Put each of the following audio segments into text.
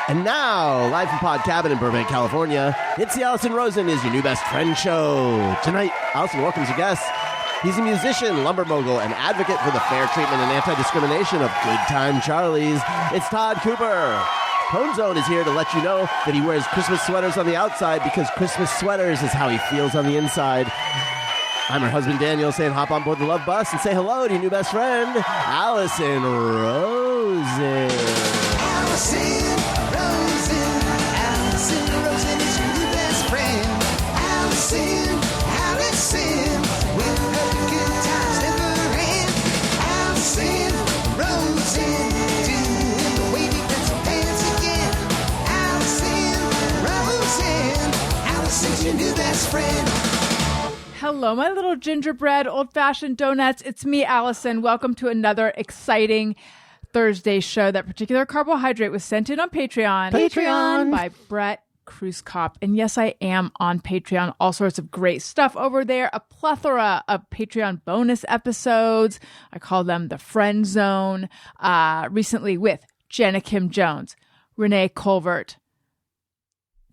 And now, live from Pod Cabin in Burbank, California, it's the Allison Rosen is Your New Best Friend show. Tonight, Allison welcomes a guest. He's a musician, lumber mogul, and advocate for the fair treatment and anti-discrimination of Good Time Charlies. It's Todd Cooper. Tone Zone is here to let you know that he wears Christmas sweaters on the outside because Christmas sweaters is how he feels on the inside. I'm her husband, Daniel, saying hop on board the love bus and say hello to your new best friend, Allison Rosen. Allison Rosen, Allison Rosen is your new best friend. Allison, with her good times never end. Allison Rosen, doing the wavy pencil dance again. Allison Rosen, Allison's your new best friend. Hello, my little gingerbread, old-fashioned donuts. It's me, Allison. Welcome to another exciting Thursday show. That particular carbohydrate was sent in on Patreon by Brett Kruzkopf. And yes, I am on Patreon. All sorts of great stuff over there. A plethora of Patreon bonus episodes. I call them the Friend Zone. Recently with Jenna Kim Jones, Renee Colvert,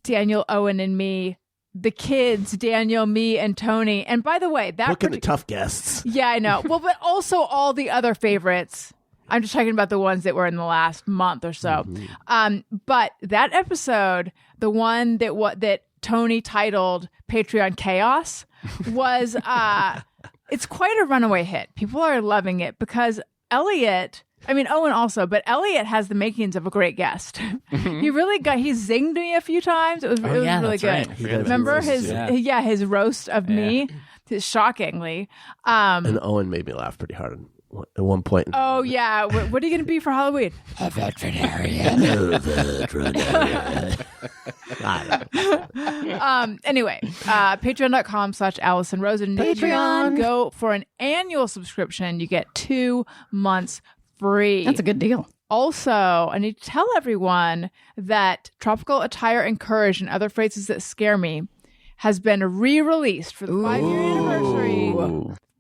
Daniel Owen and me. The kids, Daniel, me, and Tony. And by the way, look at the tough guests. Yeah, I know. Well, but also all the other favorites. I'm just talking about the ones that were in the last month or so. Mm-hmm. But that episode, the one that Tony titled Patreon Chaos, was it's quite a runaway hit. People are loving it because Owen also, but Elliot has the makings of a great guest. Mm-hmm. He zinged me a few times. It was really good. Right. Remember his roast of me? Shockingly. And Owen made me laugh pretty hard at one point. Oh, yeah. What are you going to be for Halloween? A veterinarian. Anyway, patreon.com/Allison Rosen. Patreon. Go for an annual subscription. You get 2 months free. That's a good deal. Also, I need to tell everyone that Tropical Attire and Courage and Other Phrases That Scare Me has been re-released for the 5-year anniversary.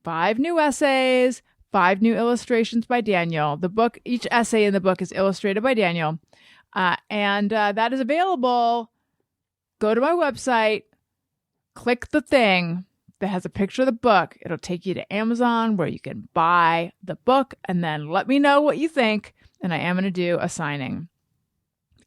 5 new essays, 5 new illustrations by Daniel. Each essay in the book is illustrated by Daniel. And that is available. Go to my website, click the thing that has a picture of the book. It'll take you to Amazon where you can buy the book and then let me know what you think. And I am going to do a signing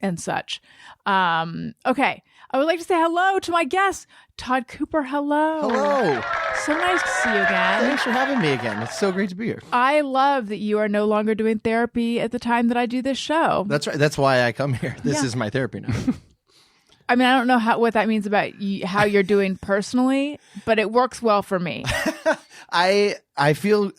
and such. Okay. I would like to say hello to my guest, Todd Cooper. Hello. Hello. So nice to see you again. Thanks for having me again. It's so great to be here. I love that you are no longer doing therapy at the time that I do this show. That's right. That's why I come here. This is my therapy now. I mean, I don't know what that means about how you're doing personally, but it works well for me. I feel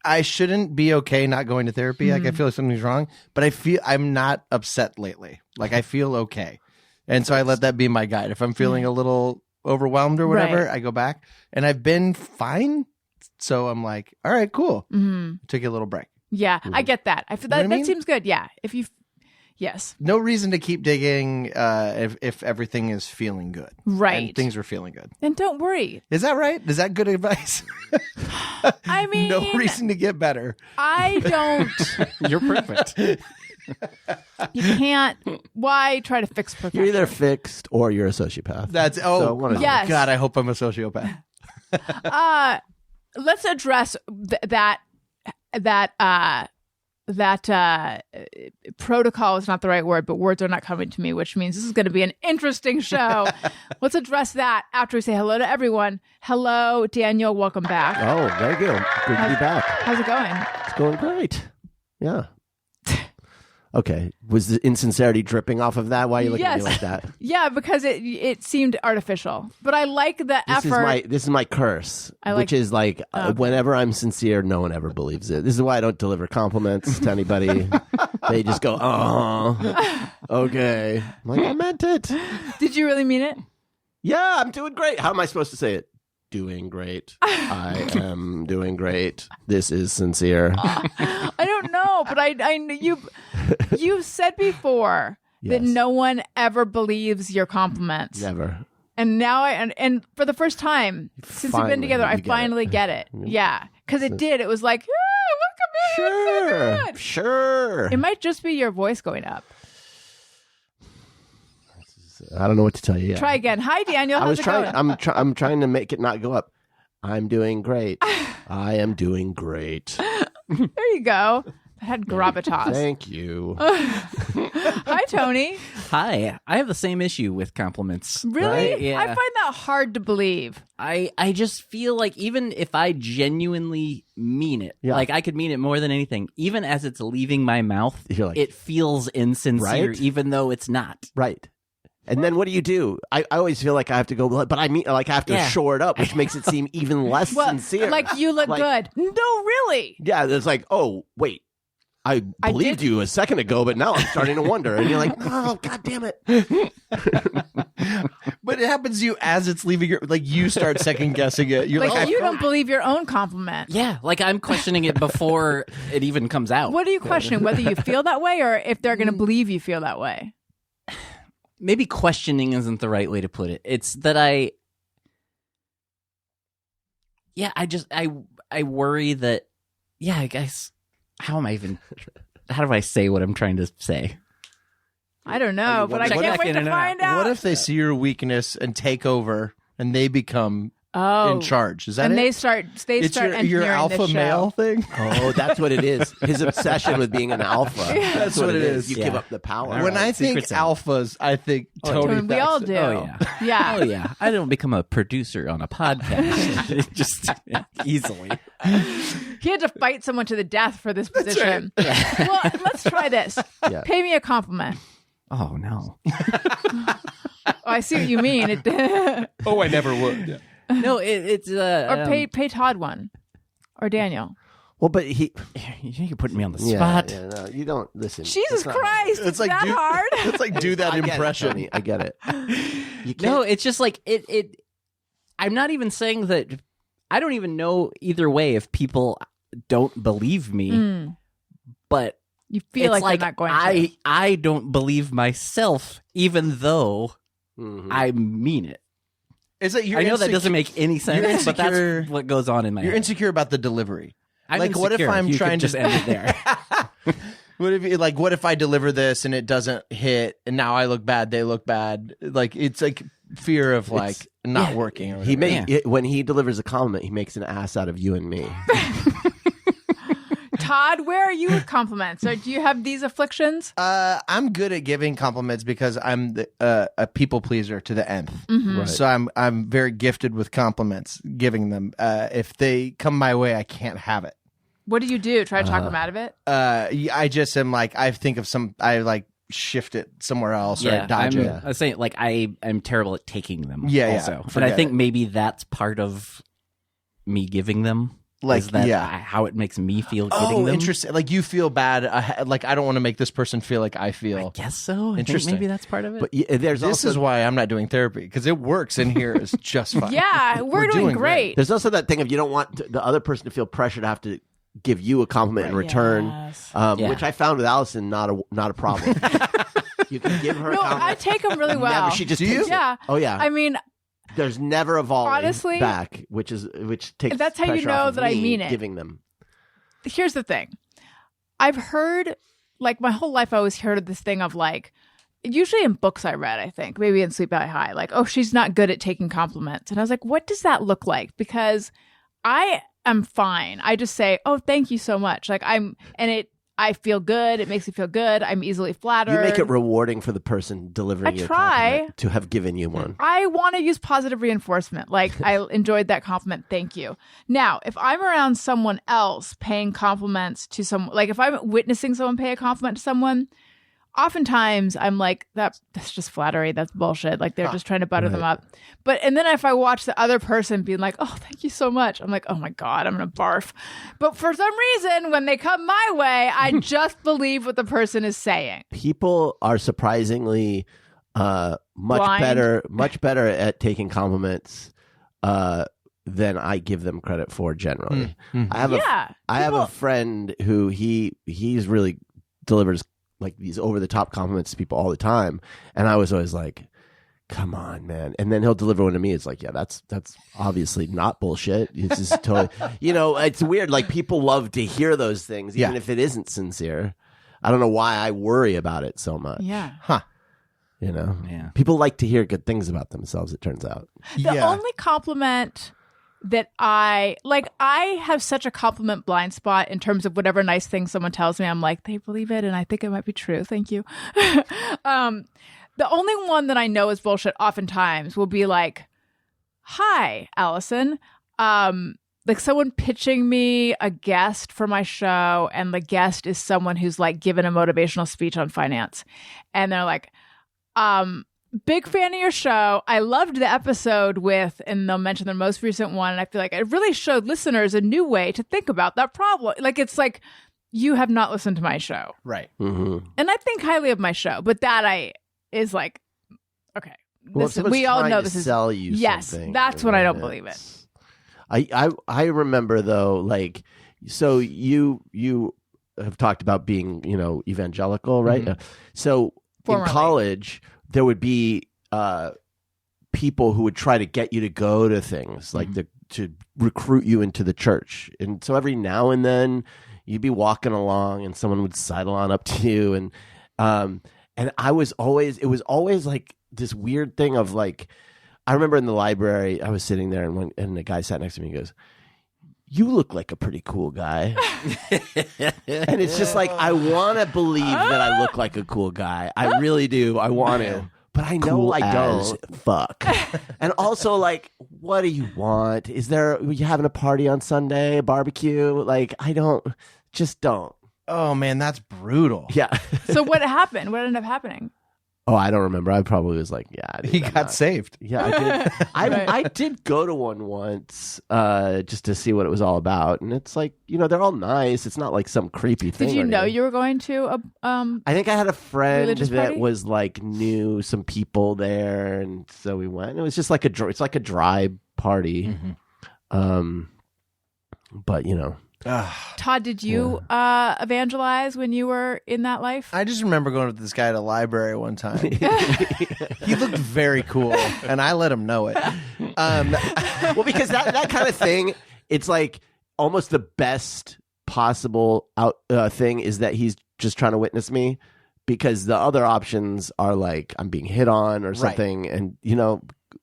I shouldn't be okay not going to therapy. Mm-hmm. Like I feel like something's wrong, but I'm not upset lately. Like I feel okay. And so I let that be my guide. If I'm feeling a little overwhelmed or whatever, right, I go back and I've been fine. So I'm like, all right, cool. Mm-hmm. Take a little break. Yeah, I get that. I feel that seems good. Yeah. Yes. No reason to keep digging if everything is feeling good. Right. And things are feeling good. And don't worry. Is that right? Is that good advice? I mean, no reason to get better. I don't. You're perfect. You can't. Why try to fix perfection? You're either fixed or you're a sociopath. Yes. God, I hope I'm a sociopath. Let's address that protocol is not the right word, but words are not coming to me, which means this is going to be an interesting show. Let's address that after we say hello to everyone. Hello, Daniel. Welcome back. Oh, very good. Good to be back. How's it going? It's going great. Yeah. Okay. Was the insincerity dripping off of that? Why are you looking at me like that? Yeah, because it seemed artificial. But I like the effort. This is my curse, which is like whenever I'm sincere, no one ever believes it. This is why I don't deliver compliments to anybody. They just go, oh, okay. I'm like, I meant it. Did you really mean it? Yeah, I'm doing great. How am I supposed to say it? Doing great. I am doing great. This is sincere. I don't know, but you've said before that no one ever believes your compliments. Never. And now and for the first time since we've been together, I finally get it. Yeah, because it did. It was like, look at me. Sure. It might just be your voice going up. I don't know what to tell you. Yeah. Try again. Hi, Daniel. How's it going? I'm trying to make it not go up. I'm doing great. I am doing great. There you go. That had gravitas. Thank you. Hi, Tony. Hi. I have the same issue with compliments. Really? Right? Yeah. I find that hard to believe. I just feel like even if I genuinely mean it, Yeah. like I could mean it more than anything, even as it's leaving my mouth, You're like, it feels insincere, Right? even though it's not. right. And then what do? I always feel like I have to go, but I mean, like I have to Yeah. shore it up, which makes it seem even less Well, sincere. like you look Like- good. No, really. Yeah, it's like, oh, wait. I believed did- you a second ago, but now I'm starting to wonder. And you're like, oh, God damn it. But it happens to you as it's leaving your, like you start second guessing it. You're Like like, you don't believe your own compliment. Yeah, like I'm questioning it before it even comes out. What are you questioning? Whether you feel that way or if they're going to believe you feel that way? Maybe questioning isn't the right way to put it. It's that I worry that, I guess, how do I say what I'm trying to say? I don't know, but I Check can't back wait in to and out. find out. what if they see your weakness and take over and they become oh, in charge? Is that and it? they start It's your engineering alpha this show. male thing? Oh, that's what it is. His obsession with being an alpha. That's what it is. You Yeah. give up the power. All When right, I think secret's out. alphas, I think Tony. Tony, we all Thaxton. do. Oh, yeah. Yeah. Oh, yeah. I don't become a producer on a podcast. Just easily. He had to fight someone to the death for this position. Well, let's try this. Yeah. Pay me a compliment. Oh, no. Oh, I see what you mean. It, Oh, I never would. Yeah. No, it's... or pay Todd one. Or Daniel. Well, but he. You're putting me on the Yeah, spot. yeah, no, you don't listen. Jesus That's not- Christ. It's like that do, hard? It's like do that I get it, impression. Tony, I get it. You can't. No, it's just like it. I'm not even saying that. I don't even know either way if people don't believe me, but You feel it's like they're not going to. I don't believe myself, even though Mhm. I mean it. It's like you're I know that insecure- doesn't make any sense, but insecure- that's what goes on in my You're head. insecure about the delivery. I'm like, what if insecure. I'm You trying could just to end it there? What if I deliver this and it doesn't hit and now I look bad, they look bad? Like it's like fear of like not working. Or He whatever. when he delivers a compliment, he makes an ass out of you and me. Todd, where are you with compliments? Or do you have these afflictions? I'm good at giving compliments because I'm a people pleaser to the nth. Mm-hmm. Right. So I'm very gifted with compliments, giving them. If they come my way, I can't have it. What do you do? Try to talk them out of it? I just am like I think of I like shift it somewhere else or I dodge I'm, it. I was saying like I'm terrible at taking them. Yeah, yeah. also, but Forget I think it. maybe that's part of me giving them. Like, is that yeah. how it makes me feel getting Oh, them. interesting. Like you feel bad. Like I don't want to make this person feel like I feel. I guess so. I think Interesting. maybe that's part of it. But there's This also is why I'm not doing therapy because it works in here is just fine. Yeah, we're doing doing great. there's also that thing of you don't want the other person to feel pressure to have to give you a compliment in return, Yes. Yeah. which I found with Allison not a problem. You can give her a No, compliment. I take them really well. Never, she just Do takes you? it. Yeah. Oh yeah. I mean, There's never a volley Honestly, back, which takes. that's how you pressure know off of that I me mean it. Giving them. here's the thing. I've heard, like my whole life, I always heard of this thing of like, usually in books I read, I think, maybe in Sleep Out High, like, oh, she's not good at taking compliments. And I was like, what does that look like? Because I am fine. I just say, oh, thank you so much. Like I feel good. It makes me feel good. I'm easily flattered. You make it rewarding for the person delivering I you a try. compliment to have given you one. I want to use positive reinforcement. Like, I enjoyed that compliment. Thank you. Now, if I'm around someone else paying compliments to someone, like if I'm witnessing someone pay a compliment to someone, oftentimes I'm like, that's just flattery. That's bullshit. Like they're just trying to butter them up. And then if I watch the other person being like, oh, thank you so much, I'm like, oh my God, I'm going to barf. But for some reason, when they come my way, I just believe what the person is saying. People are surprisingly much Blind. better at taking compliments than I give them credit for generally. I have I have a friend who he's really delivers like these over the top compliments to people all the time, and I was always like, come on, man. And then he'll deliver one to me. It's like, yeah, that's obviously not bullshit. It's just totally, it's weird. Like people love to hear those things, even if it isn't sincere. I don't know why I worry about it so much. Yeah. Huh. You know, Yeah. people like to hear good things about themselves. It turns out. The only compliment that I have such a compliment blind spot in terms of whatever nice thing someone tells me. I'm like, they believe it, and I think it might be true. Thank you. The only one that I know is bullshit oftentimes will be like, "Hi, Allison." Like someone pitching me a guest for my show, and the guest is someone who's like given a motivational speech on finance, and they're like, big fan of your show. I loved the episode with, and they'll mention their most recent one. And I feel like it really showed listeners a new way to think about that problem. Like, it's like, you have not listened to my show. Right. Mm-hmm. And I think highly of my show, but that is like, okay. Well, This, if someone's we all trying know to this is, sell you yes, something, that's when I don't believe it. I remember though, like, so you have talked about being, evangelical, right? Mm-hmm. So Formerly. in college, there would be people who would try to get you to go to things, like to recruit you into the church. And so every now and then you'd be walking along and someone would sidle on up to you. And it was always like this weird thing of like, I remember in the library, I was sitting there and the guy sat next to me and goes, "You look like a pretty cool guy." And it's just like, I want to believe that I look like a cool guy. I really do. I want to. But I know Cool I as don't. Fuck. And also, like, what do you want? Are you having a party on Sunday, a barbecue? Like, just don't. Oh man, that's brutal. Yeah. So what happened? What ended up happening? Oh, I don't remember. I probably was like, yeah. Dude, He I'm got not- saved. Yeah, I did. Right. I did go to one once just to see what it was all about. And it's like, they're all nice. It's not like some creepy thing. Did you or know anything. you were going to a I think I had a friend religious that party? was like knew some people there, and so we went. It was just like it's like a dry party. But Todd, did you evangelize when you were in that life? I just remember going with this guy to the library one time. He looked very cool, and I let him know it. well, because that kind of thing, it's like almost the best possible thing is that he's just trying to witness me, because the other options are like I'm being hit on or something, and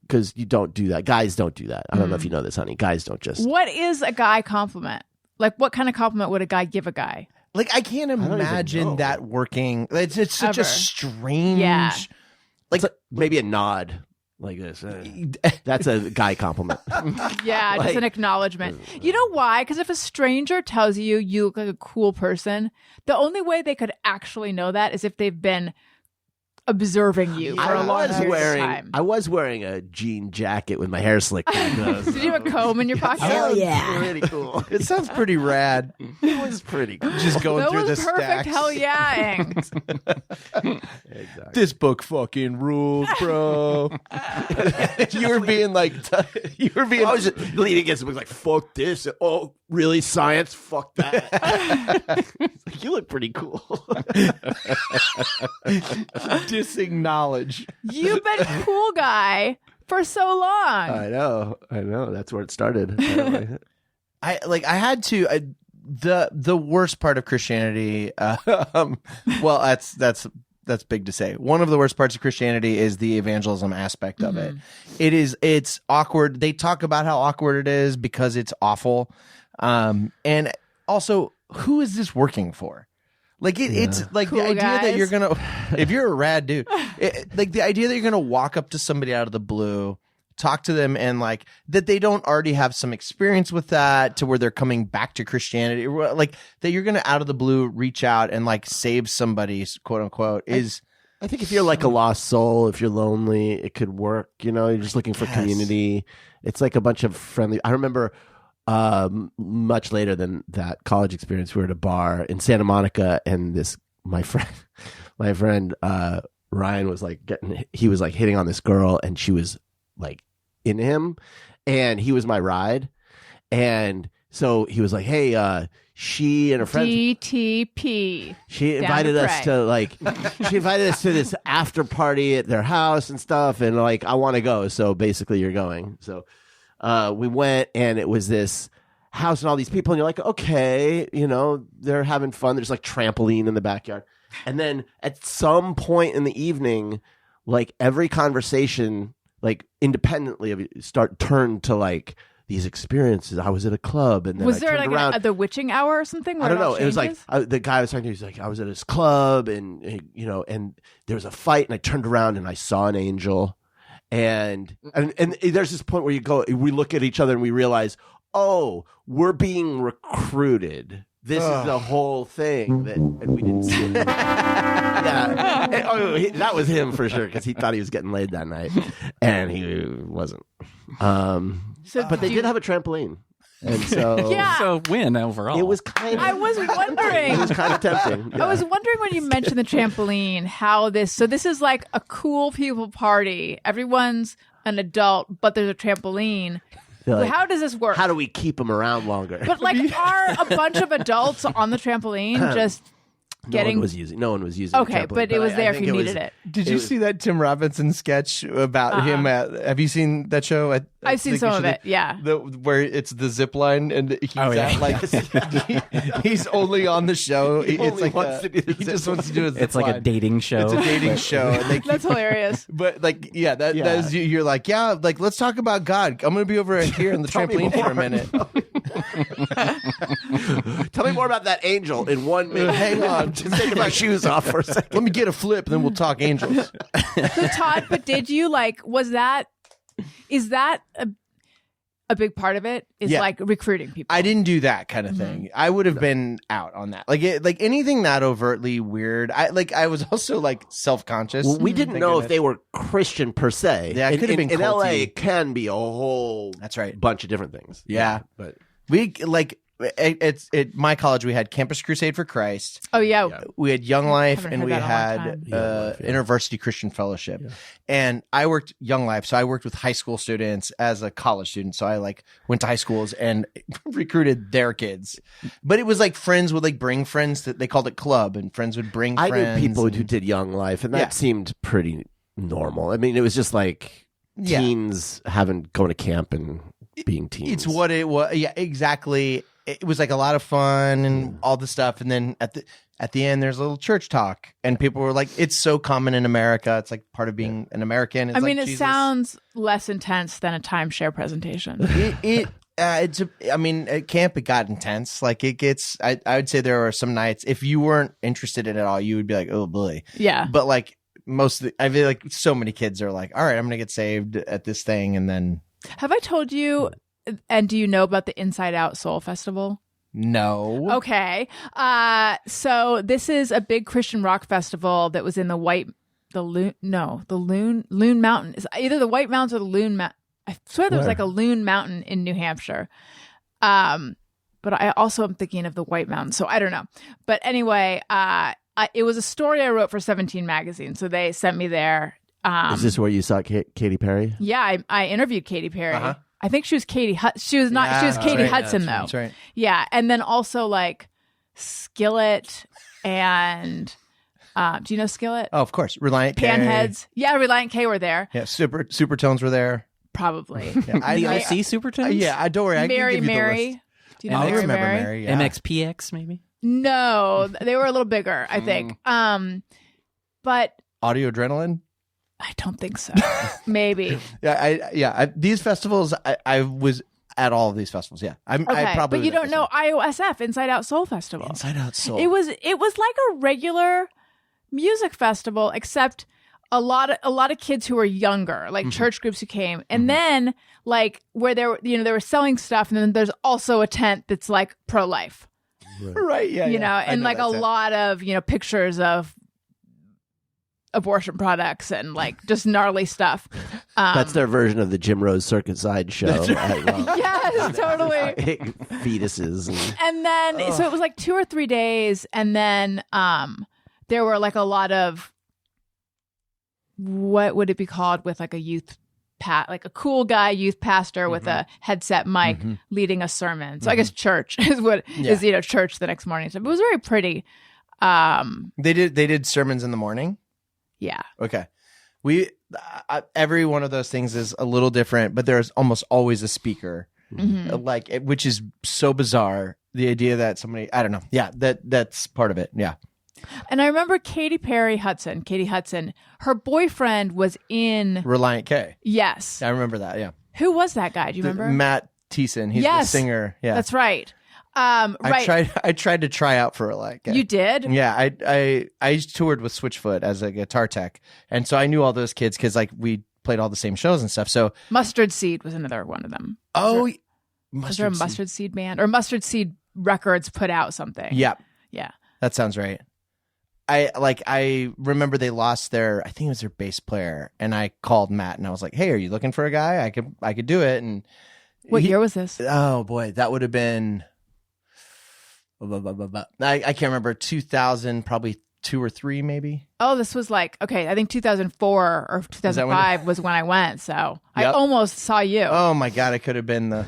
because you don't do that. Guys don't do that. I don't know if you know this, honey. Guys don't just. What is a guy compliment? Like, what kind of compliment would a guy give a guy? Like, I can't even know. imagine that working. It's such Ever. a strange. Yeah. Like maybe a nod like this. That's a guy compliment. Yeah, just Like- an acknowledgement. You know why? Because if a stranger tells you you look like a cool person, the only way they could actually know that is if they've been observing you for a long period of time. I was wearing a jean jacket with my hair slicked back. Did you have a comb in your pocket? Hell yeah. Pretty cool. It sounds pretty rad. It was pretty cool. Just going That through was the perfect. stacks. Hell yeah. Exactly. This book fucking rules, bro. You were being like, I was just leaning against the book like, fuck this. Oh, really? Science? Fuck that. It's like, you look pretty cool. dissing knowledge. You've been cool guy for so long. I know. That's where it started. I had to the worst part of Christianity. Well, that's big to say. One of the worst parts of Christianity is the evangelism aspect of it. It's awkward. They talk about how awkward it is because it's awful. And also, who is this working for? Like it's like Cool the idea that guys. you're gonna, if you're a rad dude, like the idea that you're gonna walk up to somebody out of the blue, talk to them, and like that they don't already have some experience with that to where they're coming back to Christianity, like that you're gonna out of the blue reach out and like save somebody, quote unquote, is. I think if you're like a lost soul, if you're lonely, it could work. You're just looking for community. It's like a bunch of friendly. I remember much later than that college experience, we were at a bar in Santa Monica, and my friend Ryan was like hitting on this girl, and she was like into him, and he was my ride, and so he was like, hey, she and her friends DTP. she Down invited to us pray. she invited us to this after party at their house and stuff, and like, I want to go, so basically you're going. So we went, and it was this house and all these people, and you're like, okay, they're having fun. There's like trampoline in the backyard. And then at some point in the evening, like every conversation, like independently of turned to like these experiences. I was at a club, and then Was I there turned like around. the witching hour or something? I don't know. It was like the guy I was talking to. He's like, I was at his club, and and there was a fight, and I turned around and I saw an angel, and there's this point where we look at each other and we realize, oh, we're being recruited. This is the whole thing and we didn't see it. Yeah, that was him for sure because he thought he was getting laid that night, and he wasn't. But they did have a trampoline, and so Yeah. So win overall. it was kind of. I was wondering. It was kind of tempting. I was wondering when you mentioned the trampoline, how this is like a cool people party. Everyone's an adult, but there's a trampoline. Like, How does this work? how do we keep them around longer? But like, are a bunch of adults on the trampoline just getting? No one was using. Okay, the trampoline, but it was I there if think you it needed was- it. Did you see that Tim Robinson sketch about him? Have you seen that show? I've seen some of it. Yeah. Where it's the zip line and he's yeah. he's only on the show. It's only like wants to do the he zip just wants to do his. It's like a dating show. It's a dating show, and they keep, That's hilarious. but like that is you're like like let's talk about God. I'm gonna be over here on the Tell me trampoline for more. a minute. Tell me more about that angel in 1 minute. Hang on. Just take my shoes off for a second. Let me get a flip, and then we'll talk angels. So Todd, but did you is that a big part of it? Is Yeah. like recruiting people? I didn't do that kind of thing. I would have been out on that. Like anything that overtly weird. I was also like self-conscious. Well, we didn't Thank know goodness. if they were Christian per se. Yeah, it could have been in LA. culty. It can be a whole That's right. bunch of different things. Yeah. But We like it's at my college. We had Campus Crusade for Christ. Oh yeah. We had Young Life, Haven't and heard we that in a long had time. Young Life, yeah. InterVarsity Christian Fellowship. And I worked Young Life, so I worked with high school students as a college student. So I like went to high schools and recruited their kids. But it was like friends would like bring friends that they called it club, and friends would bring I friends. knew people and- who did Young Life, and that Yeah. seemed pretty normal. I mean, it was just like Yeah. teens going to camp and being teens. It's what it was. Yeah, exactly. It was like a lot of fun and all the stuff. And then at the end, there's a little church talk, and people were like, "It's so common in America. It's like part of being an American." It's I mean, like it Jesus. sounds less intense than a timeshare presentation. At camp it got intense. Like it gets. I would say there are some nights if you weren't interested in it at all, you would be like, "Oh boy." Yeah. But like I feel like so many kids are like, "All right, I'm gonna get saved at this thing," and then Have I told you? And do you know about the Inside Out Soul Festival? no. Okay. So this is a big Christian rock festival that was in the Loon Mountain. It's either the White Mountains or the Loon Mountain. I swear there was like a Loon Mountain in New Hampshire. But I also am thinking of the White Mountain, so I don't know. But anyway, it was a story I wrote for 17 magazine, so they sent me there. Is this where you saw Katy Perry? Yeah, I interviewed Katy Perry. Uh-huh. I think she was Katie. She was not. She was Yeah, Katie that's right. Hudson though. That's right. Yeah, and then also like Skillet and do you know Skillet? Oh, of course. Reliant K. Panheads. Yeah, Reliant K were there. Yeah, Supertones were there. Probably. Yeah, The OC Supertones? yeah, don't worry. I can Mary give you the Mary. list. Do you know I Mary remember Mary? Mary. Yeah. MXPX, maybe? No, they were a little bigger, I think. But Audio Adrenaline. I don't think so. Maybe. Yeah, these festivals. I was at all of these festivals. Yeah, I Okay, probably. but you was at don't this know one. IOSF, Inside Out Soul Festival. Inside Out Soul. It was like a regular music festival, except a lot of kids who were younger, like church groups who came, and then like where they were selling stuff, and then there's also a tent that's like pro life, right. Yeah, you know, and like a lot of pictures of abortion products and like just gnarly stuff. That's their version of the Jim Rose Circuit Side show. Yes, totally. Fetuses. And then so it was like 2 or 3 days, and then there were like a lot of, what would it be called, with like a youth like a cool guy youth pastor with a headset mic leading a sermon. So I guess church is what is church the next morning. So it was very pretty. They did sermons in the morning. Yeah. Okay. Every one of those things is a little different, but there's almost always a speaker, which is so bizarre. The idea that somebody, I don't know. Yeah, that's part of it. Yeah. And I remember Katy Hudson, her boyfriend was in Reliant K. Yes. I remember that. Yeah. Who was that guy? Do you remember? Matt Thiessen. He's the singer. Yeah. That's right. Right. I tried to try out for Reliant K. You did? Yeah. I toured with Switchfoot as a guitar tech, and so I knew all those kids because like we played all the same shows and stuff. So Mustard Seed was another one of them. Was there a Mustard Seed band or Mustard Seed Records put out something? Yeah. Yeah. That sounds right. I remember they lost I think it was their bass player, and I called Matt and I was like, "Hey, are you looking for a guy? I could do it." And what year was this? Oh boy, that would have been I can't remember, 2000, probably 2 or 3 maybe. Oh, this was like, okay, I think 2004 or 2005 was when I went. So I almost saw you. Oh my God, I could have been the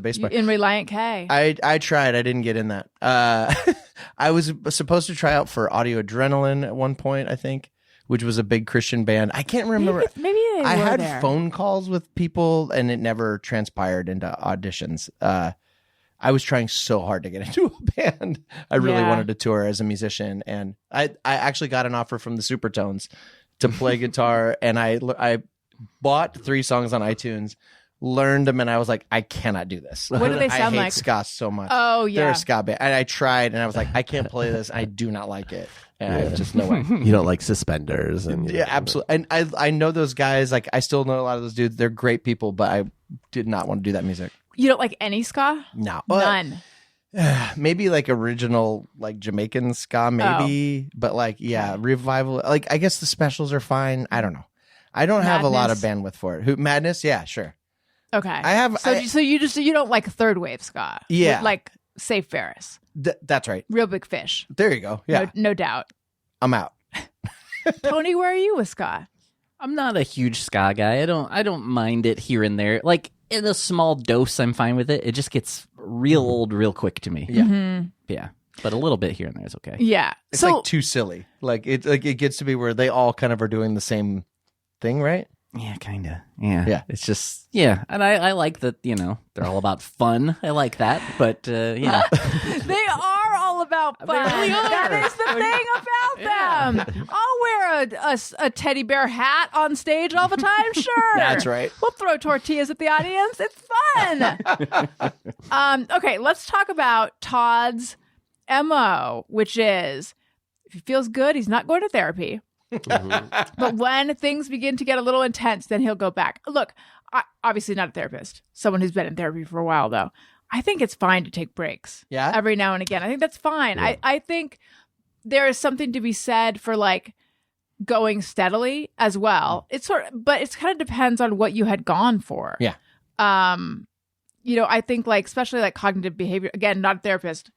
bass player. In Reliant K. I tried. I didn't get in that. I was supposed to try out for Audio Adrenaline at one point, I think, which was a big Christian band. I can't remember. Maybe I had there. phone calls with people, and it never transpired into auditions. I was trying so hard to get into a band. I really wanted to tour as a musician, and I actually got an offer from the Supertones to play guitar, and I bought 3 songs on iTunes, learned them, and I was like, I cannot do this. What do they sound I hate like? ska so much. Oh yeah, they're a ska band. And I tried, and I was like, I can't play this. I do not like it. And I just no way. You don't like Suspenders, and Yeah, absolutely. And I know those guys. Like I still know a lot of those dudes. They're great people, but I did not want to do that music. You don't like any ska? No, None. Maybe like original, like Jamaican ska, maybe. But like, revival. Like I guess the Specials are fine. I don't know. I don't have a lot of bandwidth for it. Madness? Yeah, sure. Okay. I have. So you don't like third wave ska? Yeah. Like Safe Ferris. That's right. Real Big Fish. There you go. Yeah. No doubt. I'm out. Tony, where are you with ska? I'm not a huge ska guy. I don't mind it here and there. Like in a small dose, I'm fine with it. It just gets real old real quick to me. Yeah. Mm-hmm. Yeah. But a little bit here and there is okay. Yeah. It's like too silly. Like it gets to be where they all kind of are doing the same thing, right? Yeah, kind of. Yeah. Yeah. It's just, yeah. And I like that, they're all about fun. I like that. But, they are all about fun. really are. That is the thing about them. I'll wear a teddy bear hat on stage all the time. Sure. That's right. We'll throw tortillas at the audience. It's fun. Okay, let's talk about Todd's MO, which is if he feels good, he's not going to therapy. But when things begin to get a little intense, then he'll go back. Look, obviously not a therapist, someone who's been in therapy for a while, though. I think it's fine to take breaks every now and again. I think that's fine. Yeah. I think there is something to be said for like going steadily as well. It's but it kind of depends on what you had gone for. Yeah. I think like, especially like cognitive behavior, again, not a therapist.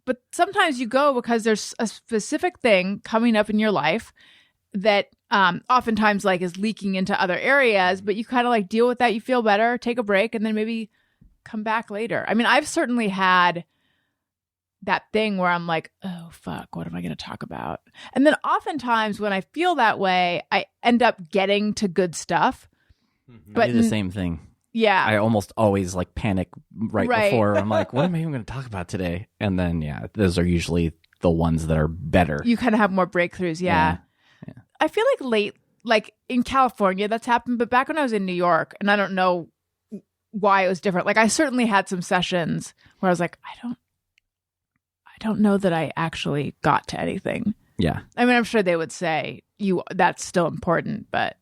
But sometimes you go because there's a specific thing coming up in your life that oftentimes like is leaking into other areas, but you kind of like deal with that. You feel better, take a break, and then maybe come back later. I mean, I've certainly had that thing where I'm like, oh, fuck, what am I going to talk about? And then oftentimes when I feel that way, I end up getting to good stuff. I do the same thing. Yeah. I almost always like panic right before. I'm like, what am I even going to talk about today? And then, those are usually the ones that are better. You kind of have more breakthroughs. Yeah. I feel like in California, that's happened. But back when I was in New York, and I don't know why it was different. Like I certainly had some sessions where I was like, I don't know that I actually got to anything. Yeah. I mean, I'm sure they would say that's still important, but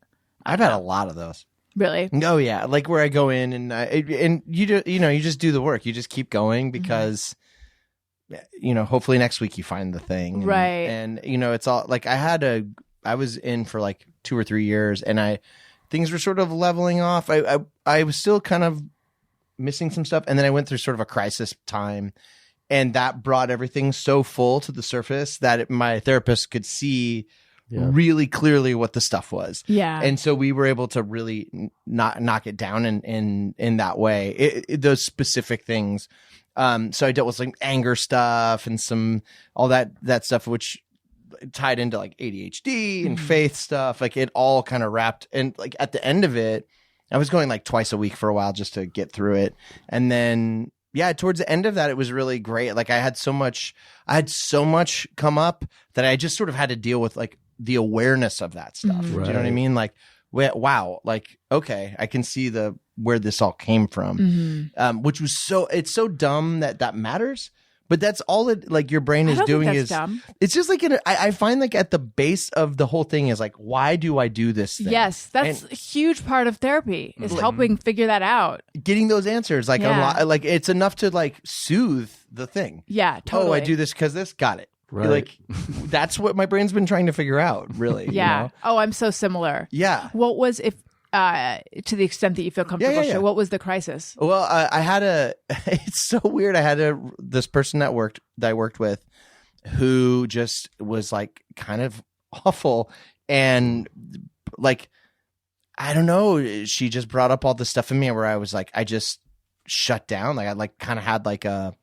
I've had a lot of those. Really? Oh yeah, like where I go in and you do, you just do the work. You just keep going because hopefully next week you find the thing. Right. And it's all like I was in for like 2 or 3 years and things were sort of leveling off. I was still kind of missing some stuff, and then I went through sort of a crisis time, and that brought everything so full to the surface that my therapist could see really clearly what the stuff was. Yeah. And so we were able to really knock it down in that way, those specific things. So I dealt with some anger stuff and all that stuff, which tied into like ADHD and faith stuff. Like it all kind of wrapped. And like at the end of it, I was going like twice a week for a while just to get through it. And then yeah, towards the end of that, it was really great. Like I had so much come up that I just sort of had to deal with like the awareness of that stuff. Mhm. Do you know what I mean? Like, wow, like, okay, I can see where this all came from, which was it's so dumb that matters. But that's all it like your brain is doing is dumb. It's just like I find like at the base of the whole thing is like, why do I do this thing? Yes, that's a huge part of therapy is helping figure that out. Getting those answers, like Yeah. like it's enough to like soothe the thing. Yeah, totally. Oh, I do this because this got it. Right. Like that's what my brain's been trying to figure out. Really. Yeah. You know? Oh, I'm so similar. Yeah. What was to the extent that you feel comfortable? Yeah. Sure. What was the crisis? Well, I had it's so weird. I had this person that I worked with who just was like kind of awful. And like, I don't know, she just brought up all this stuff in me where I was like, I just shut down. Like I like kind of had like a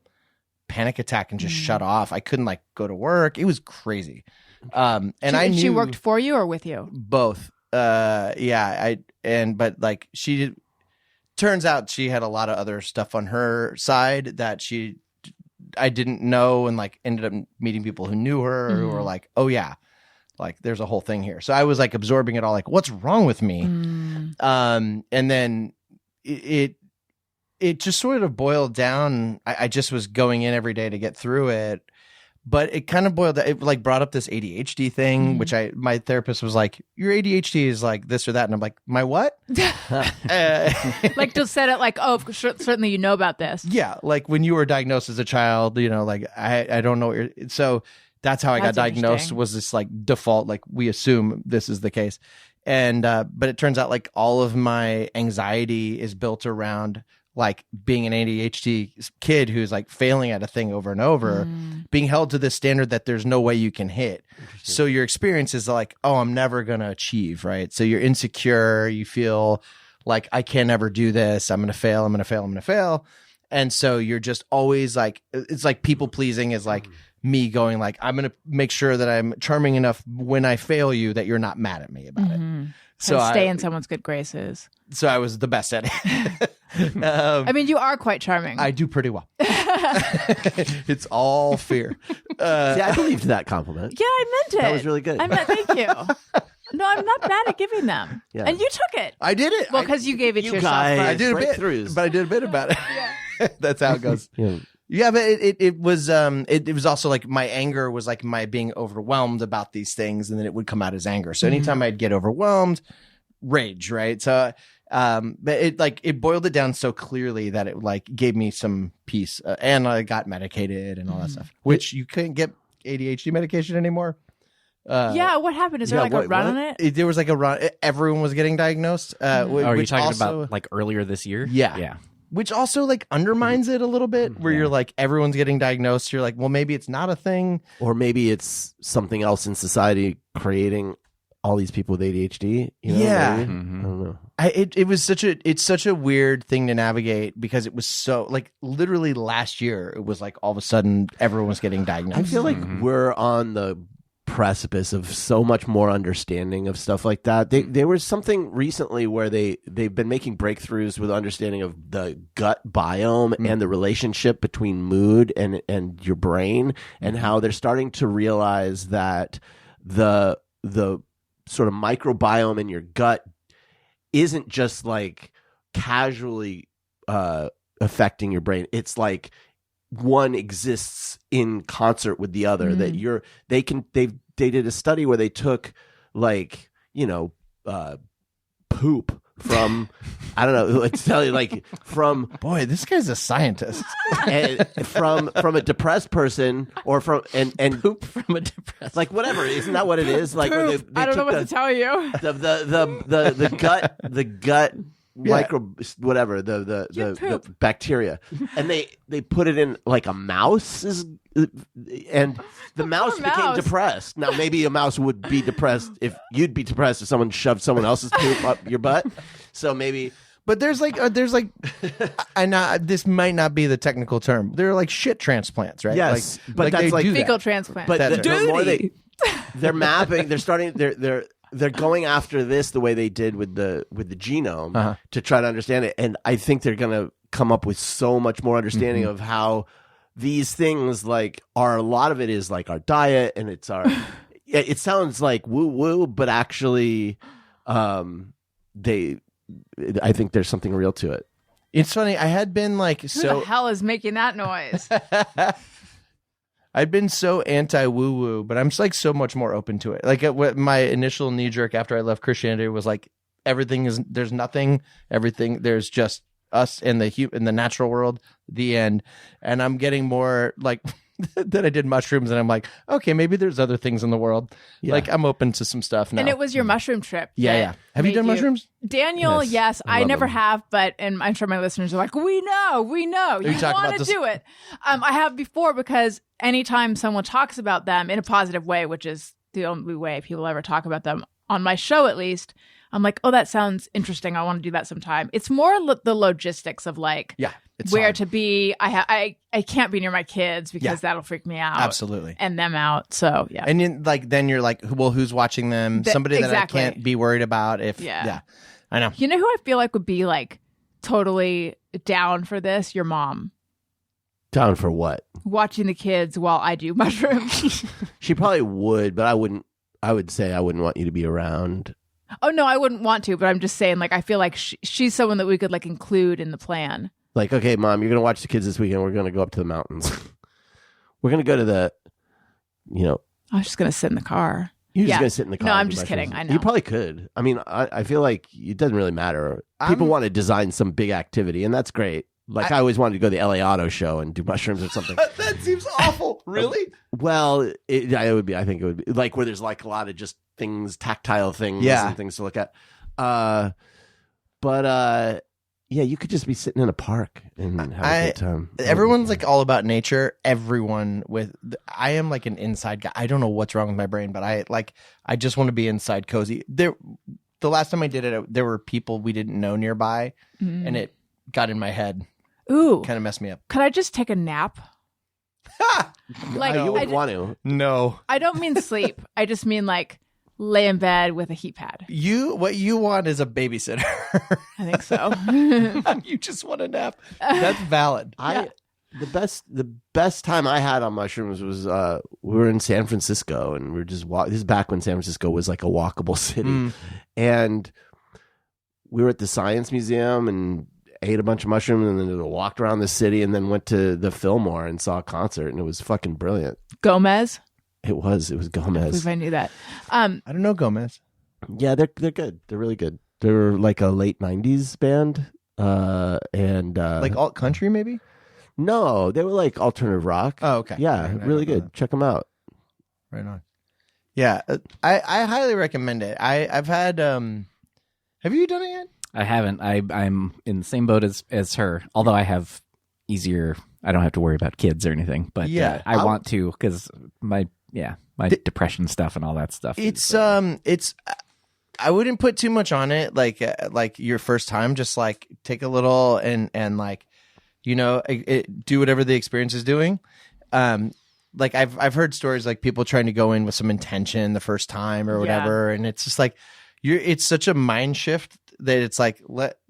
panic attack and just shut off. I couldn't like go to work. It was crazy. And I knew she worked for you or with you? both. But like turns out she had a lot of other stuff on her side that I didn't know, and like ended up meeting people who knew her who were like, oh yeah, like there's a whole thing here. So I was like absorbing it all, like what's wrong with me? And then it just sort of boiled down. I just was going in every day to get through it. But it kind of boiled down. It like brought up this ADHD thing, which my therapist was like, your ADHD is like this or that. And I'm like, my what? Like just said it like, oh, certainly you know about this. Yeah. Like when you were diagnosed as a child, you know, like I don't know what so that's how I got That's diagnosed interesting. was this like default, like we assume this is the case. And, but it turns out like all of my anxiety is built around like being an ADHD kid who's like failing at a thing over and over, being held to this standard that there's no way you can hit. So your experience is like, oh, I'm never going to achieve, right? So you're insecure. You feel like I can never do this. I'm going to fail. I'm going to fail. I'm going to fail. And so you're just always like, it's like people pleasing is like me going like, I'm going to make sure that I'm charming enough when I fail you that you're not mad at me about it. So stay in someone's good graces. So I was the best at it. I mean, you are quite charming. I do pretty well. It's all fear. See, I believed that compliment. Yeah, I meant it. That was really good. Thank you. No, I'm not bad at giving them. Yeah. And you took it. I did it. Well, because you gave it You to yourself guys- first. I did a bit, breakthroughs. but I did a bit about it. That's how it goes. Yeah. Yeah, but it was also like my anger was like my being overwhelmed about these things, and then it would come out as anger. So anytime I'd get overwhelmed, rage, right? So but it boiled it down so clearly that it like gave me some peace, and I got medicated and all that stuff, which you couldn't get ADHD medication anymore. Yeah, what happened? Is there like a run on it? There was like a run. Everyone was getting diagnosed. Are you which talking also, about like earlier this year? Yeah. Yeah. which also like undermines it a little bit, where you're like, everyone's getting diagnosed. You're like, well, maybe it's not a thing. Or maybe it's something else in society creating all these people with ADHD. You know, Yeah. maybe? I don't know. It's such a weird thing to navigate, because it was so like literally last year, it was like all of a sudden everyone was getting diagnosed. I feel like we're on the precipice of so much more understanding of stuff like that. There was something recently where they've been making breakthroughs with understanding of the gut biome and the relationship between mood and your brain, and how they're starting to realize that the sort of microbiome in your gut isn't just like casually affecting your brain. It's like one exists in concert with the other. That they did a study where they took like, poop from I don't know, let's tell you, like from boy, this guy's a scientist. from a depressed person, or from and Poop from a depressed. like whatever, isn't that what it is? Like where they I don't know took what to tell you. the gut Yeah. micro whatever the poop. bacteria, and they put it in like a mouse and the mouse became mouse. depressed. Now maybe a mouse would be depressed if you'd be depressed if someone shoved someone else's poop up your butt. So maybe. But there's like, this might not be the technical term. They're like shit transplants, right? Yes, like, but that's they like do that. Fecal transplant. But That's the right. more they're mapping, they're going after this the way they did with the genome to try to understand it, and I think they're gonna come up with so much more understanding of how these things like are, a lot of it is like our diet, and it's our it sounds like woo woo, but actually I think there's something real to it. It's funny. I had been like, Who so the hell is making that noise? I'd been so anti woo woo, but I'm just like so much more open to it. Like what my initial knee jerk after I left Christianity was like, there's nothing, everything, there's just us in the natural world, the end. And I'm getting more like that I did mushrooms, and I'm like, okay, maybe there's other things in the world. Yeah. Like I'm open to some stuff now. And it was your mushroom trip. Yeah. Have you done mushrooms? Daniel, yes. I I love never them. have, and I'm sure my listeners are like, we know. You talking about want to this? do it. I have before, because anytime someone talks about them in a positive way, which is the only way people ever talk about them on my show, at least, I'm like, oh, that sounds interesting. I want to do that sometime. It's more the logistics of like, Yeah. It's where solid. to be. I can't be near my kids because Yeah. that'll freak me out. Absolutely. And them out. So yeah. And then you're like, well, who's watching them? Somebody exactly. that I can't be worried about. Yeah. I know. You know who I feel like would be like totally down for this? Your mom. Down for what? Watching the kids while I do mushrooms. She probably would, but I wouldn't. I would say I wouldn't want you to be around. Oh no, I wouldn't want to, but I'm just saying, like, I feel like she's someone that we could like include in the plan. Like, okay, Mom, you're gonna watch the kids this weekend. We're gonna go up to the mountains. We're gonna go to the, I was just gonna sit in the car. You're just Yeah. gonna sit in the car. No, and I'm do just mushrooms. kidding. I know. You probably could. I mean, I feel like it doesn't really matter. People want to design some big activity, and that's great. Like I always wanted to go to the LA Auto Show and do mushrooms or something. That seems awful. Really? Well, it would be. I think it would be like where there's like a lot of just things, tactile things, and things to look at. Yeah, you could just be sitting in a park and have a good time. Everyone's like all about nature. I am like an inside guy. I don't know what's wrong with my brain, but I just want to be inside cozy. The last time I did it, there were people we didn't know nearby, and it got in my head. Ooh, Kind of messed me up. could I just take a nap? Like you wouldn't want to. No. I don't mean sleep. I just mean like lay in bed with a heat pad. What you want is a babysitter. I think so. You just want a nap. That's valid. The best time I had on mushrooms was we were in San Francisco, and we were just this is back when San Francisco was like a walkable city, and we were at the Science Museum and ate a bunch of mushrooms, and then walked around the city, and then went to the Fillmore and saw a concert, and it was fucking brilliant. Gomez. It was I Gomez. believe I knew that. I don't know Gomez. Yeah, they're good. They're really good. They're like a late '90s band, and Like alt country, maybe? no, they were like alternative rock. Oh, okay. Yeah, Right, I really don't know good. Check them out. Right on. Yeah, I highly recommend it. I've had. Have you done it yet? I haven't. I'm in the same boat as her. Although I have easier. I don't have to worry about kids or anything. But Yeah, I want to because my depression stuff and all that stuff. It's I wouldn't put too much on it. Like your first time, just like take a little and like, do whatever the experience is doing. Like I've heard stories like people trying to go in with some intention the first time or whatever, and it's just like it's such a mind shift that it's like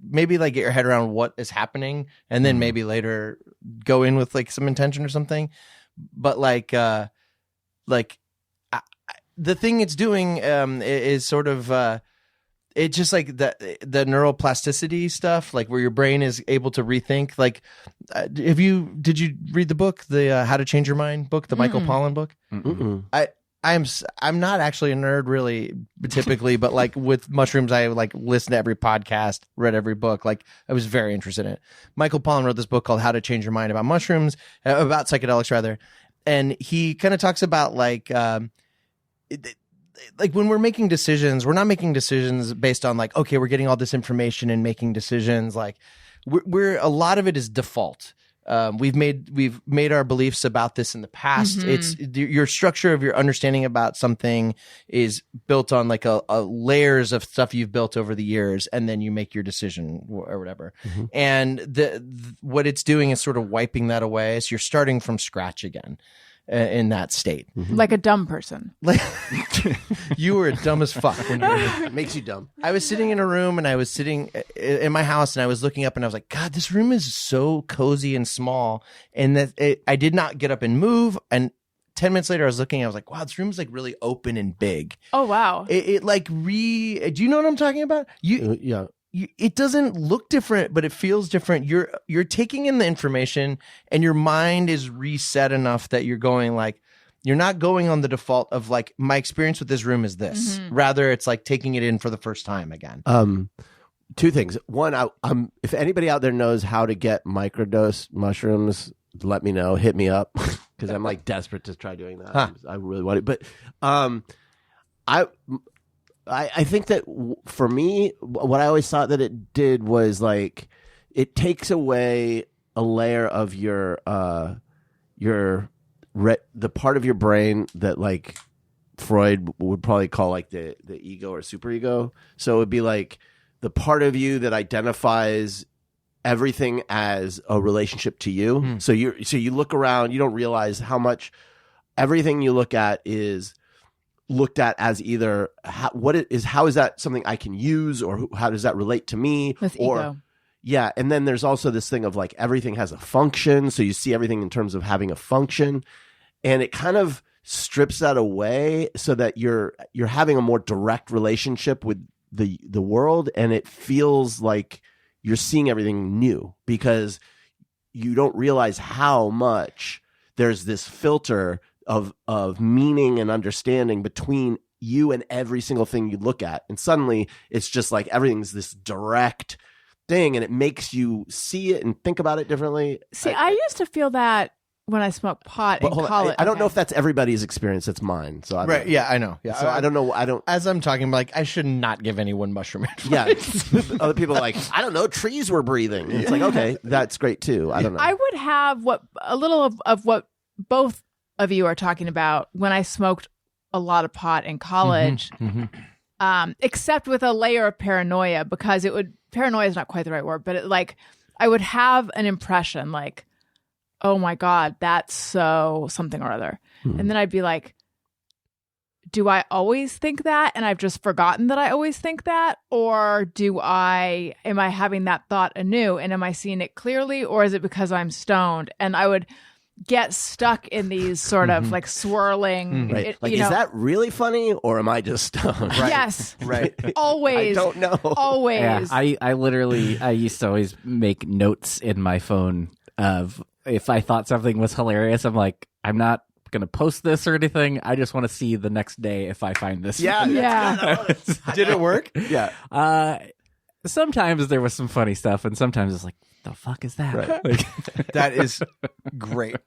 maybe like get your head around what is happening, and then maybe later go in with like some intention or something. But the thing it's doing is sort of it's just like the neuroplasticity stuff, like where your brain is able to rethink. Like, did you read the book, the How to Change Your Mind book, the Michael Pollan book? Mm-mm. I'm not actually a nerd really typically, but like with mushrooms, I like listen to every podcast, read every book. Like I was very interested in it. Michael Pollan wrote this book called How to Change Your Mind about mushrooms, about psychedelics rather. And he kind of talks about like when we're making decisions, we're not making decisions based on like, okay, we're getting all this information and making decisions. Like we're a lot of it is default. We've made our beliefs about this in the past. It's your structure of your understanding about something is built on like a layers of stuff you've built over the years, and then you make your decision or whatever. And what it's doing is sort of wiping that away. So you're starting from scratch again. in that state. Like a dumb person. Like you were dumb as fuck when you were It makes you dumb. I was sitting in a room and I was sitting in my house and I was looking up and I was like, God, this room is so cozy and small. And that I did not get up and move. And 10 minutes later, I was looking, I was like, wow, this room's like really open and big. Oh, wow. It like do you know what I'm talking about? Yeah. It doesn't look different, but it feels different. You're taking in the information and your mind is reset enough that you're going like, you're not going on the default of like, my experience with this room is this. Rather, it's like taking it in for the first time again. Two things. One, if anybody out there knows how to get microdose mushrooms, let me know. Hit me up because I'm like desperate to try doing that. Huh. I really want it. But I think that for me, what I always thought that it did was like it takes away a layer of the part of your brain that like Freud would probably call like the ego or superego. So it would be like the part of you that identifies everything as a relationship to you. So you look around, you don't realize how much everything you look at is looked at as either how is that something I can use, or how does that relate to me? With or ego. Yeah, and then there's also this thing of like everything has a function, so you see everything in terms of having a function, and it kind of strips that away so that you're having a more direct relationship with the world, and it feels like you're seeing everything new because you don't realize how much there's this filter of meaning and understanding between you and every single thing you look at, and suddenly it's just like everything's this direct thing, and it makes you see it and think about it differently. See, I used to feel that when I smoked pot in college. I don't know if that's everybody's experience. It's mine. So I don't, Right. Yeah, I know. Yeah. So I don't know. I don't. As I'm talking, like, I should not give anyone mushroom advice. Yeah. Other people are like, I don't know. Trees were breathing. And it's like, okay, that's great too. I don't know. I would have a little of what both of you are talking about when I smoked a lot of pot in college, except with a layer of paranoia, because paranoia is not quite the right word, but I would have an impression like, oh my God, that's so something or other. And then I'd be like, do I always think that? And I've just forgotten that I always think that? Or am I having that thought anew? And am I seeing it clearly? Or is it because I'm stoned? And I would get stuck in these sort of like swirling. Right. Is that really funny, or am I just stoned? Right. Yes. Right. Always. I don't know. Always. Yeah, I used to always make notes in my phone of if I thought something was hilarious. I'm like, I'm not going to post this or anything. I just want to see the next day if I find this. Yeah. Yeah. Did it work? Yeah. Sometimes there was some funny stuff, and sometimes it's like, the fuck is that? Right. Like, That is great.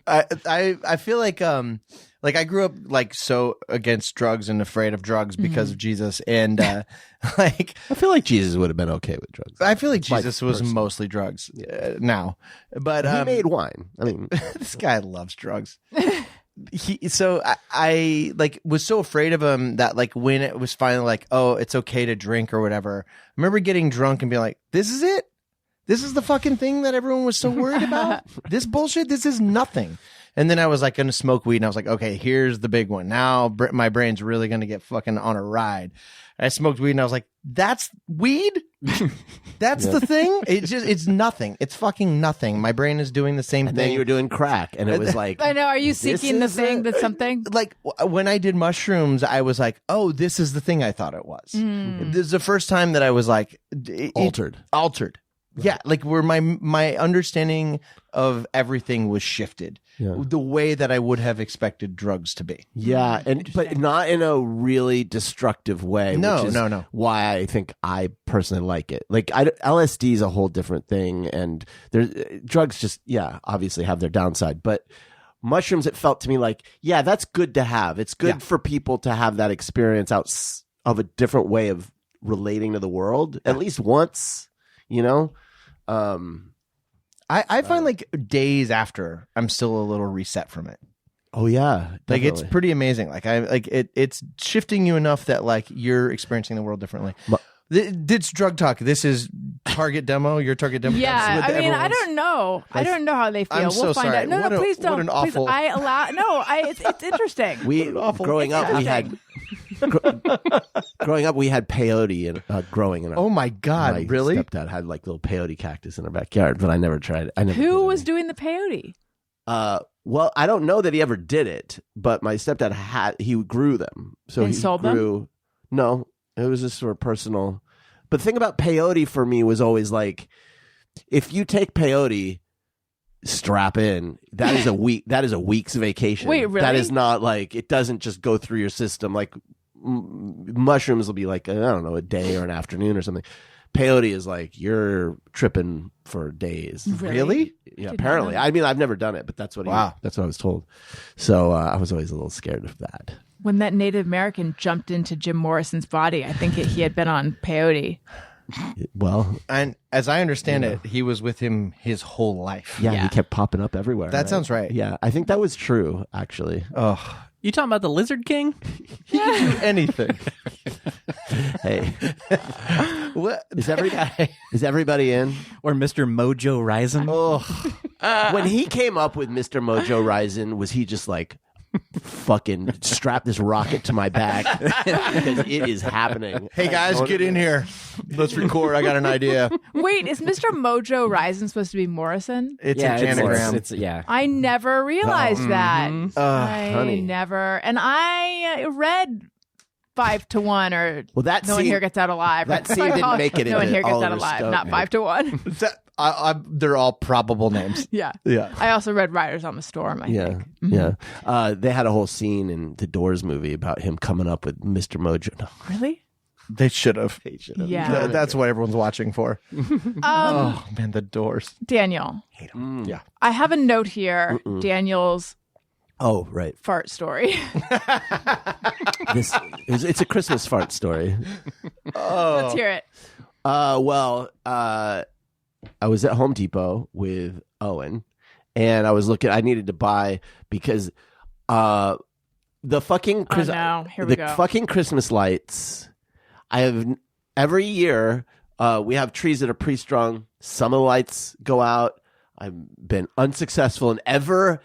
I feel like I grew up like so against drugs and afraid of drugs because of Jesus, and like I feel like Jesus would have been okay with drugs. I feel like My Jesus was person. mostly drugs now, but He made wine. I mean, this guy loves drugs. I like was so afraid of him that like when it was finally like, oh, it's okay to drink or whatever. I remember getting drunk and being like, this is it. This is the fucking thing that everyone was so worried about. This bullshit. This is nothing. And then I was like going to smoke weed, and I was like, okay, here's the big one. Now my brain's really going to get fucking on a ride. I smoked weed, and I was like, that's weed? That's the thing? It's nothing. It's fucking nothing. My brain is doing the same and thing. then you were doing crack, and it was like, I know. Are you seeking the thing that's something? Like when I did mushrooms, I was like, oh, this is the thing I thought it was. This is the first time that I was like altered. Altered. Yeah, like where my understanding of everything was shifted, the way that I would have expected drugs to be. Yeah, but not in a really destructive way. No, which is no. Why I think I personally like it. Like LSD is a whole different thing, and drugs just obviously have their downside. But mushrooms, it felt to me like that's good to have. It's good for people to have that experience out of a different way of relating to the world at least once. You know. I find like days after I'm still a little reset from it. Oh yeah, like definitely. it's pretty amazing. Like it's shifting you enough that like you're experiencing the world differently. It's drug talk. This is target demo? Your target demo? Yeah, That's what I mean, I everyone's- don't know. I don't know how they feel. I'm We'll so find sorry. out. No, What no, a- please don't. what an Please, awful- I allow. No, it's interesting. Growing up, we had peyote and growing in our. Oh my God! My Really? stepdad had like little peyote cactus in our backyard, but I never tried it. I never. Who did was any. doing the peyote? Well, I don't know that he ever did it, but my stepdad he grew them. So And he sold them? grew. No, it was just sort of personal. But the thing about peyote for me was always like, if you take peyote, strap in. That is a week. That is a week's vacation. Wait, really? That is not like, it doesn't just go through your system. Like mushrooms will be like, I don't know, a day or an afternoon or something. Peyote is like you're tripping for days. Really? Yeah, Did apparently. not know. I mean, I've never done it, but that's what that's what I was told. So I was always a little scared of that. When that Native American jumped into Jim Morrison's body, I think he had been on peyote. Well, And as I understand it, he was with him his whole life. yeah, Yeah. he kept popping up everywhere. That sounds right. Yeah, I think that was true, actually. Oh, You talking about the Lizard King? he can do anything. Hey, What? is everybody in? Or Mr. Mojo Rising? When he came up with Mr. Mojo Rising, was he just like, fucking strap this rocket to my back because it is happening? Hey guys, get in here. Let's record. I got an idea. Wait, is Mr. Mojo Rising supposed to be Morrison? It's yeah, a janagram. It's yeah. I never realized that. I honey. never. And I read 5 to 1 or Well, that no one scene- here gets out alive. that scene didn't make it No one into here gets out Oliver alive. Stone, Not maybe. 5 to 1. They're all probable names. Yeah. Yeah. I also read Riders on the Storm, I Yeah, think. yeah. They had a whole scene in the Doors movie about him coming up with Mr. Mojo. No, Really? They should have. they should have. Yeah. That's what everyone's watching for. Oh man, the Doors. Daniel, Yeah. I have a note here. Daniel's Oh, right. fart story. It's a Christmas fart story. Let's hear it. Well, I was at Home Depot with Owen, and I was looking. I needed to buy because the fucking Oh, no. Here we the go. fucking Christmas lights. I have every year. We have trees that are pre-strung. Some of the lights go out. I've been unsuccessful in ever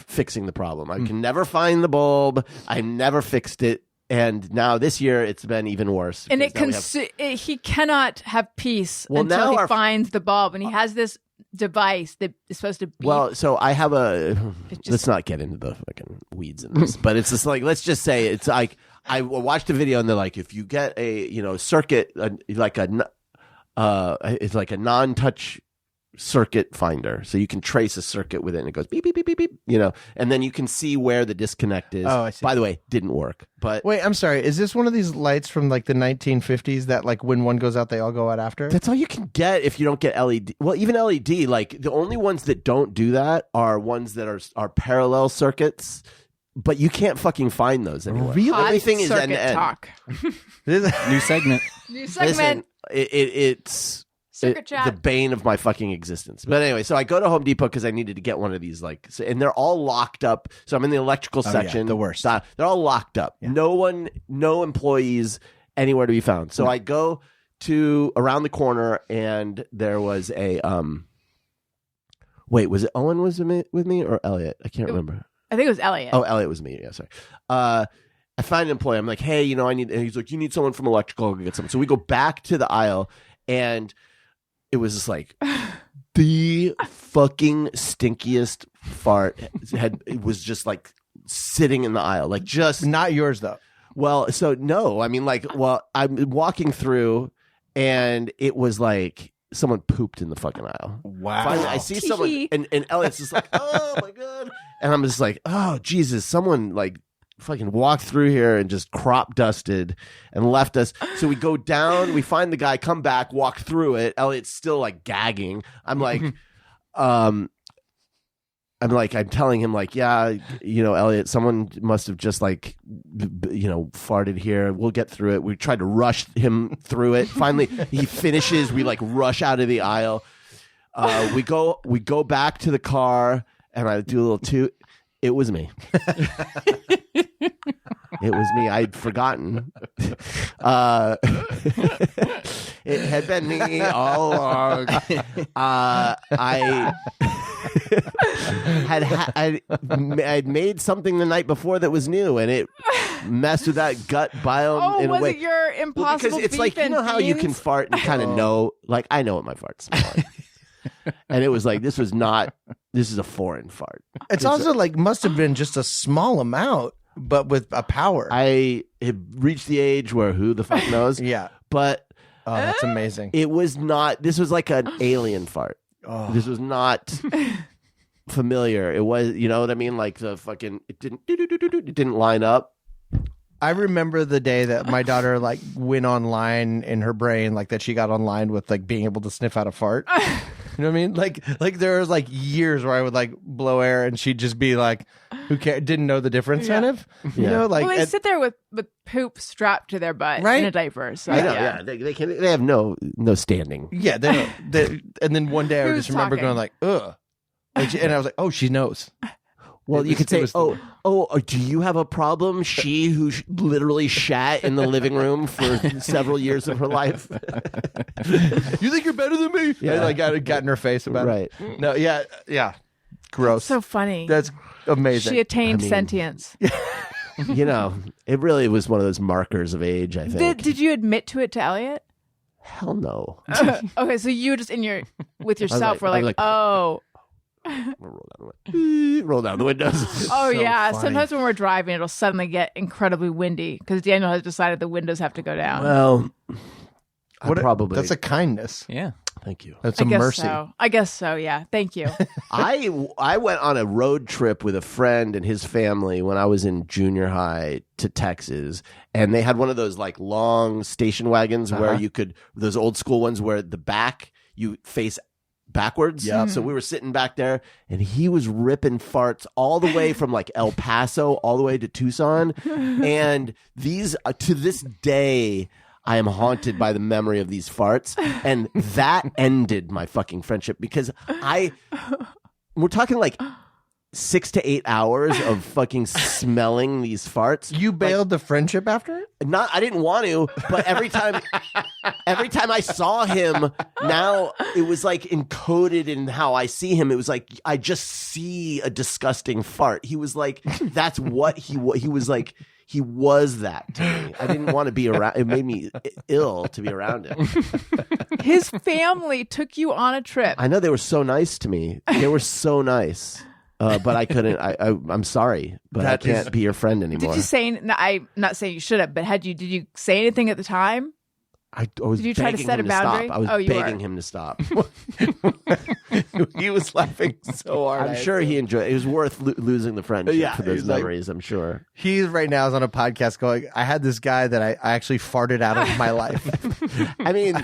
fixing the problem. I can never find the bulb. I never fixed it. And now this year it's been even worse. And because now we have- he cannot have peace Well, until now he our- finds the bulb. And he has this device that is supposed to be. Well, so I have just- let's not get into the fucking weeds in this, but it's just like, let's just say it's like, I watched a video and they're like, if you get a, circuit, it's like a non-touch circuit finder. So you can trace a circuit with it and it goes beep, beep, beep, beep, beep, and then you can see where the disconnect is. Oh, I see. By the way, didn't work, but Wait, I'm sorry. Is this one of these lights from like the 1950s that like when one goes out, they all go out after? that's all you can get if you don't get LED. Well, even LED, like the only ones that don't do that are ones that are parallel circuits, but you can't fucking find those anywhere. Really? Hot Everything is circuit end-to-end. talk. New segment. New Listen, segment. it's Circuit chat. the bane of my fucking existence. But anyway, so I go to Home Depot because I needed to get one of these, and they're all locked up. So I'm in the electrical yeah, section. the worst. They're all locked up. Yeah. No employees anywhere to be found. So I go to around the corner, and there was a Wait, was it Owen was with me or Elliot? I can't remember. I think it was Elliot. Oh, Elliot was me. Yeah, sorry. I find an employee. I'm like, hey, I need. And he's like, you need someone from electrical. I'll go get someone. So we go back to the aisle, and it was just like the fucking stinkiest fart. It was just like sitting in the aisle, like just. Not yours though. Well, so no, I mean, like, well, I'm walking through, and it was like someone pooped in the fucking aisle. Wow. Finally, I see someone, and Elliot's just like, oh my god, and I'm just like, oh Jesus, someone like fucking walked through here and just crop dusted and left us. So we go down, we find the guy, come back, walk through it. Elliot's still like gagging. I'm like, I'm telling him like, yeah, Elliot, someone must have just like, farted here. We'll get through it. We tried to rush him through it. Finally, he finishes. We like rush out of the aisle. We go back to the car, and I do a little toot. It was me. It was me. I'd forgotten. It had been me all along. I'd made something the night before that was new, and it messed with that gut biome in a way. Was it your impossible because it's beef like, you and know how you can beans? fart and kind of know, like, I know what my farts smell like. And it was like, this is a foreign fart. It's also like must have been just a small amount, but with a power. I had reached the age where who the fuck knows? Yeah. But Oh, that's amazing. it was not, this was like an alien fart. Oh. This was not familiar. It was, you know what I mean? Like the fucking, it didn't line up. I remember the day that my daughter like went online in her brain, like that she got online with like being able to sniff out a fart. You know what I mean? Like there was like years where I would like blow air and she'd just be like, who cares? Didn't know the difference kind of. You know, like Well, they sit there with poop strapped to their butt Right? in a diaper. So I know, yeah. They have no standing. yeah, and then one day I Who's just remember talking? going like, ugh. And I was like, oh, she knows. Well, It you was- could say, it was do you have a problem? She who literally shat in the living room for several years of her life. You think you're better than me? Yeah. And like got in her face about Right. it. No, yeah. Gross. so funny. That's amazing. She attained I mean- sentience. You know, it really was one of those markers of age, I think. Did you admit to it to Elliot? Hell no. Okay, so you were just with yourself. like- Were I was like, like- oh, Roll down the windows. oh so yeah. funny. Sometimes when we're driving, it'll suddenly get incredibly windy because Daniel has decided the windows have to go down. Well, I What probably. That's a kindness. Yeah. Thank you. That's I a guess mercy. so. I guess so. Yeah. Thank you. I went on a road trip with a friend and his family when I was in junior high to Texas, and they had one of those like long station wagons where you could, those old school ones where the back you face backwards. Yep. So we were sitting back there, and he was ripping farts all the way from like El Paso all the way to Tucson, and these to this day. I am haunted by the memory of these farts, and that ended my fucking friendship because we're talking like 6 to 8 hours of fucking smelling these farts. You bailed the friendship after it? I didn't want to, but every time I saw him, now it was like encoded in how I see him. It was like I just see a disgusting fart. He was like, that's what he was like. He was that to me. I didn't want to be around. It made me ill to be around him. His family took you on a trip. I know they were so nice to me. They were so nice, but I couldn't. I'm sorry, but I can't be your friend anymore. Did you say? No, I'm not saying you should have, but did you say anything at the time? I was Did you try to begging set him a boundary? stop. I was Oh, you begging were. him to stop. He was laughing so hard. I'm sure he enjoyed it. It was worth losing the friendship Yeah, for those he's like- memories, I'm sure. He right now is on a podcast going, I had this guy that I actually farted out of my life. I mean,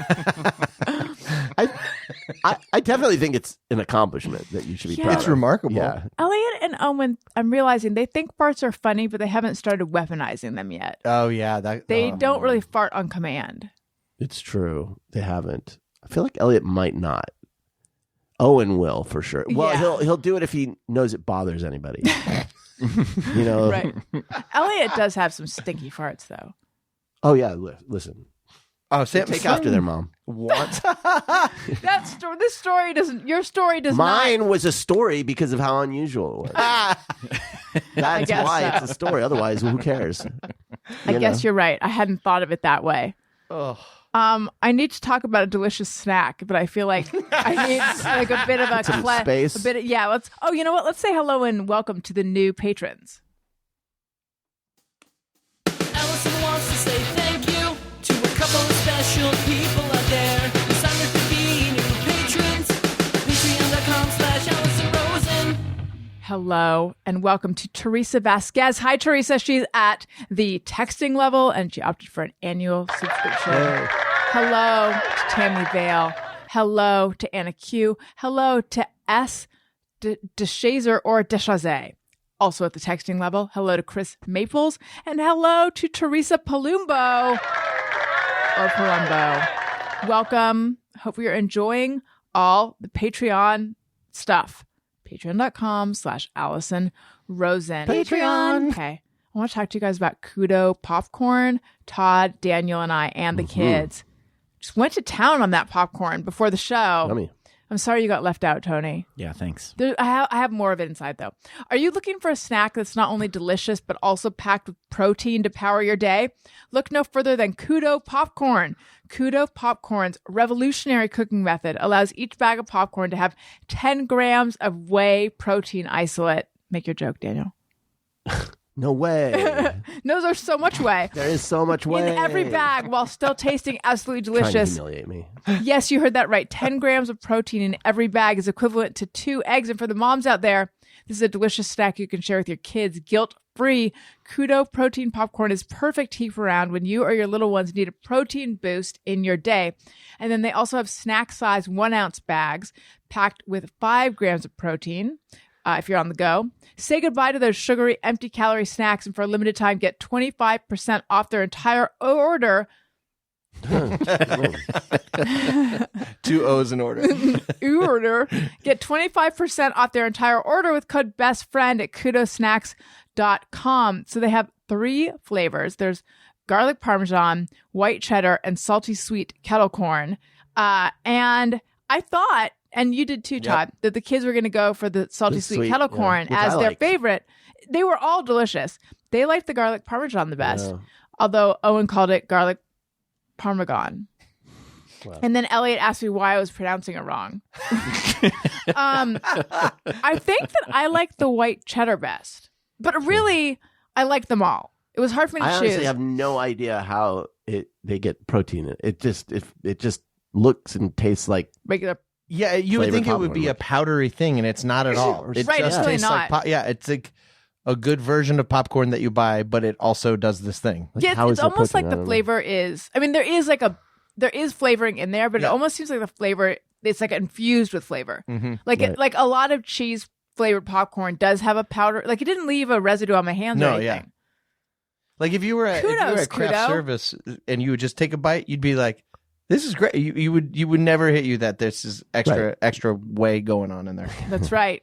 I definitely think it's an accomplishment that you should be Yeah. proud It's of. remarkable. Yeah. Elliot and Owen, I'm realizing they think farts are funny, but they haven't started weaponizing them yet. Oh, yeah. They don't really fart on command. It's true. They haven't. I feel like Elliot might not. Owen will for sure. Well, Yeah. he'll do it if he knows it bothers anybody. You know. Right. Elliot does have some stinky farts, though. Oh yeah. Listen. Oh, Sam, Take after their mom. What? This story doesn't. Your story does Mine not. was a story because of how unusual it was. That's guess why so. it's a story. Otherwise, who cares? I guess you're right. I hadn't thought of it that way. Oh. I need to talk about a delicious snack, but I feel like I need like a bit of a Some space. A bit of, yeah. Let's. Oh, you know what? Let's say hello and welcome to the new patrons. Allison wants to say thank you to a couple of special people out there who signed up to be new patrons. Patreon.com/Allison Rosen. Hello and welcome to Teresa Vasquez. Hi, Teresa. She's at the texting level and she opted for an annual subscription. Hello to Tammy Vale. Hello to Anna Q. Hello to S. DeShazer or Deshaze. Also at the texting level. Hello to Chris Maples. And hello to Teresa Palumbo or Palumbo. Welcome. Hope you're enjoying all the Patreon stuff. Patreon.com/Allison Rosen. Patreon. Okay. I want to talk to you guys about Kudo popcorn. Todd, Daniel, and I, and the kids just went to town on that popcorn before the show. Yummy. I'm sorry you got left out, Tony. Yeah, thanks. I have more of it inside, though. Are you looking for a snack that's not only delicious, but also packed with protein to power your day? Look no further than Kudo popcorn. Kudo popcorn's revolutionary cooking method allows each bag of popcorn to have 10 grams of whey protein isolate. Make your joke, Daniel. No way. Those are so much whey. There is so much whey In every bag while still tasting absolutely Trying to delicious. humiliate me. Yes, you heard that right. 10 grams of protein in every bag is equivalent to 2 eggs. And for the moms out there, this is a delicious snack you can share with your kids. Guilt-free. Kudo protein popcorn is perfect to keep around when you or your little ones need a protein boost in your day. And then they also have snack-size 1-ounce bags packed with 5 grams of protein. If you're on the go, say goodbye to those sugary, empty-calorie snacks, and for a limited time, get 25% off their entire order. 2 O's in order. Get 25% off their entire order with code BESTFRIEND at kudosnacks.com. So they have 3 flavors. There's garlic parmesan, white cheddar, and salty sweet kettle corn. And I thought, and you did too, Todd, that the kids were going to go for the salty sweet kettle corn as their favorite. They were all delicious. They liked the garlic parmesan the best, although Owen called it garlic parmesan. Wow. And then Elliot asked me why I was pronouncing it wrong. I think that I like the white cheddar best, but really, I like them all. It was hard for me to choose. I honestly have no idea how they get protein in it. It just looks and tastes like regular. Yeah, you would think it would be a powdery thing, and it's not at all. It right, just it's really tastes not. like it's like a good version of popcorn that you buy, but it also does this thing. Like, yeah, how it's is it almost protein? like the flavor is. I mean, there is flavoring in there, but it almost seems like the flavor. It's like infused with flavor. Mm-hmm. Like a lot of cheese flavored popcorn does have a powder. Like it didn't leave a residue on my hands or anything. Yeah. Like if you were at craft Kudo. service and you would just take a bite, you'd be like, "This is great." You would never hit you that this is extra whey going on in there. That's right.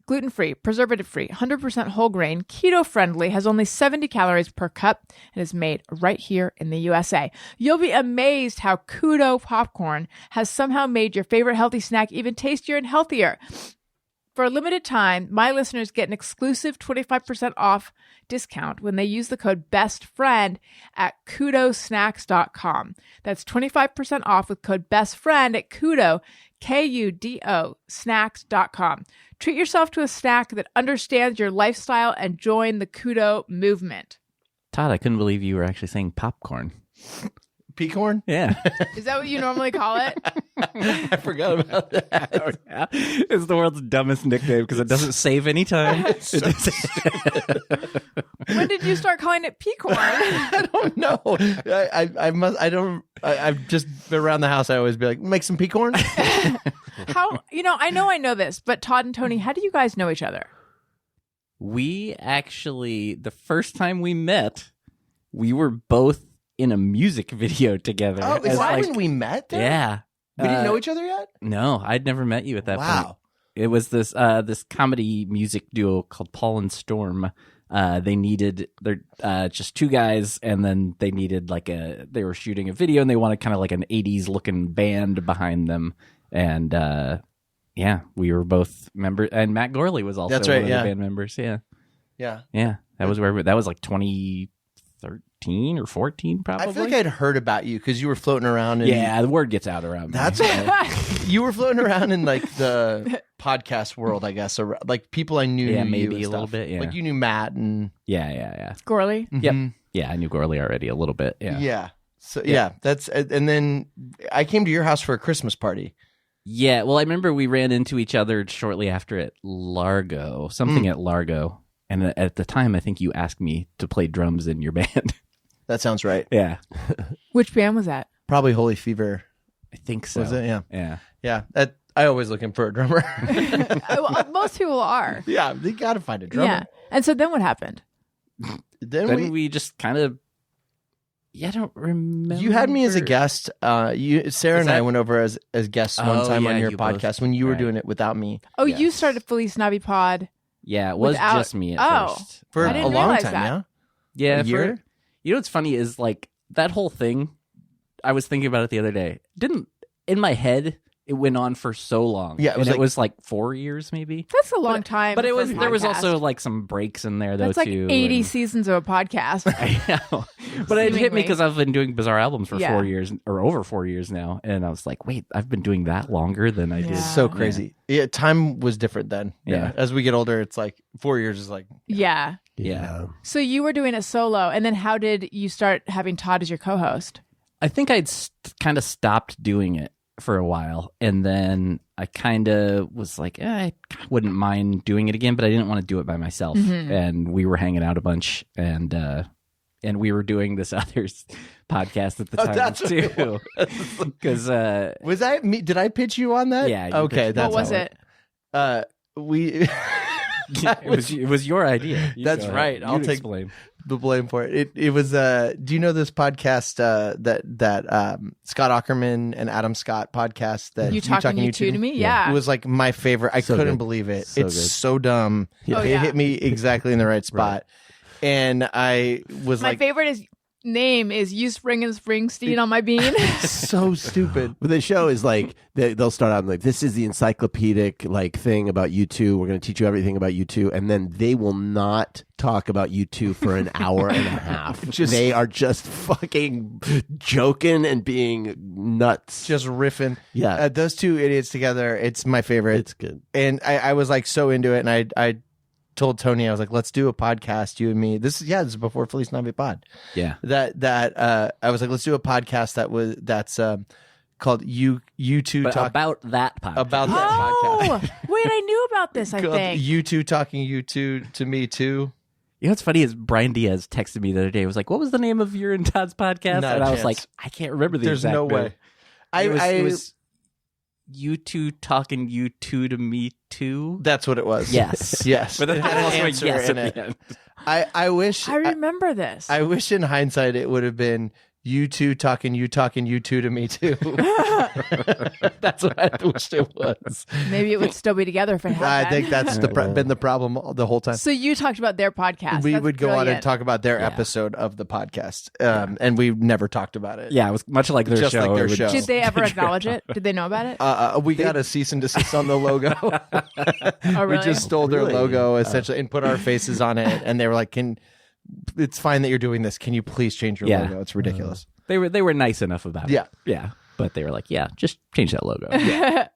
Gluten-free, preservative-free, 100% whole grain, keto-friendly, has only 70 calories per cup, and is made right here in the USA. You'll be amazed how Kudo popcorn has somehow made your favorite healthy snack even tastier and healthier. For a limited time, my listeners get an exclusive 25% off discount when they use the code BESTFRIEND at kudosnacks.com. That's 25% off with code BESTFRIEND at Kudo, Kudo, snacks.com. Treat yourself to a snack that understands your lifestyle and join the Kudo movement. Todd, I couldn't believe you were actually saying popcorn. Peacorn? Yeah. Is that what you normally call it? I forgot about that. Yeah. It's the world's dumbest nickname because it doesn't save any time. When did you start calling it peacorn? I don't know. I've just around the house. I always be like, make some peacorn. How, I know this, but Todd and Tony, how do you guys know each other? We actually, the first time we met, we were both in a music video together. Oh, is that when we met? Then? Yeah. We didn't know each other yet? No, I'd never met you at that point. Wow. It was this comedy music duo called Paul and Storm. They're just 2 guys, and then they needed they were shooting a video, and they wanted kind of like an 80s looking band behind them. And we were both members, and Matt Gorley was also one of the band members. Yeah. That was like 2013 or 14, probably. I feel like I'd heard about you because you were floating around. The word gets out around. That's you were floating around in like the podcast world, I guess. Or, like people I knew. Yeah, knew maybe you a little bit. Yeah, like you knew Matt and Gorley? Yep. Yeah, I knew Gorley already a little bit. Yeah. Yeah. So that's and then I came to your house for a Christmas party. Yeah, well, I remember we ran into each other shortly after at Largo, at Largo. And at the time, I think you asked me to play drums in your band. That sounds right. Yeah. Which band was that? Probably Holy Fever. I think so. Was it? Yeah. Yeah. Yeah. I always looking for a drummer. Well, most people are. Yeah, they got to find a drummer. Yeah. And so then what happened? Then we just kind of... Yeah, I don't remember. You had me as a guest. Sarah and I went over as guests one time on your podcast when you were doing it without me. Oh, you started Felice Navi Pod. Yeah, it was Without- just me at first. For I a didn't long realize time, that. Yeah, A year? You know what's funny is like that whole thing. I was thinking about it the other day. Didn't in my head it went on for so long. Yeah, it was like 4 years maybe. That's a long time. But it for was a there was podcast. also like some breaks in there though That's like too. 80 and- seasons of a podcast. I know. But it hit me Seemingly. because I've been doing Bizarre Albums for Yeah. 4 years or over 4 years now, and I was like, wait, I've been doing that longer than I did. Yeah. So crazy. Yeah, time was different then. Yeah. As we get older, it's like 4 years is like Yeah. Yeah. So you were doing a solo, and then how did you start having Todd as your co-host? I think I'd kind of stopped doing it for a while, and then I kind of was like, I wouldn't mind doing it again, but I didn't want to do it by myself. Mm-hmm. And we were hanging out a bunch, and we were doing this other podcast at the time that's what it too, because was I me? Did I pitch you on that? Yeah, you Okay, pitched- that's What was how it? We. it was your idea. You That's go right. ahead. I'll You take explain. the blame for it. It was. Do you know this podcast that Scott Ackerman and Adam Scott podcast that You talking you two to me? Yeah. It was like my favorite. I So couldn't good. believe it. So it's good. so dumb. Oh, It yeah. hit me exactly in the right spot. And I was My like, favorite name is "You Springsteen on my bean." so stupid. But the show is like they'll start out like, this is the encyclopedic like thing about U2. We're going to teach you everything about U2, and then they will not talk about U2 for an hour and a half. They are just fucking joking and being nuts. Just riffing. Yeah. Those two idiots together. It's my favorite. It's good. And I was like so into it, and I told Tony, I was like, let's do a podcast, you and me. This is before Feliz Navi Pod. Yeah. I was like, let's do a podcast that's called You Two But Talk about that podcast. about that Oh, podcast. wait, I knew about this. I Called think. You Two Talking You Two to Me Too. You know what's funny is Brian Diaz texted me the other day. He was like, what was the name of your and Todd's podcast? Not and a I was chance. like, I can't remember the There's exact no name. way. It was you two talking you two to me too. That's what it was. Yes. Yes. But then It had I an also went answer yes in at it. the end. I wish I remember this. I wish in hindsight it would have been you two talking you two to me too. That's what I wished it was. Maybe it would still be together if it had I been. think that's been the problem the whole time. So you talked about their podcast. We That's would go on and brilliant. talk about their episode of the podcast, and we never talked about it. Yeah, it was much like their Just show. like their It would- show. Did they ever acknowledge it? Did they know about it? We got a cease and desist on the logo. Oh, really? We just stole their Really? logo essentially and put our faces on it, and they were like, it's fine that you're doing this. Can you please change your Yeah. logo? It's ridiculous." They were nice enough about it. Yeah. Yeah. But they were like, yeah, just change that logo. Yeah,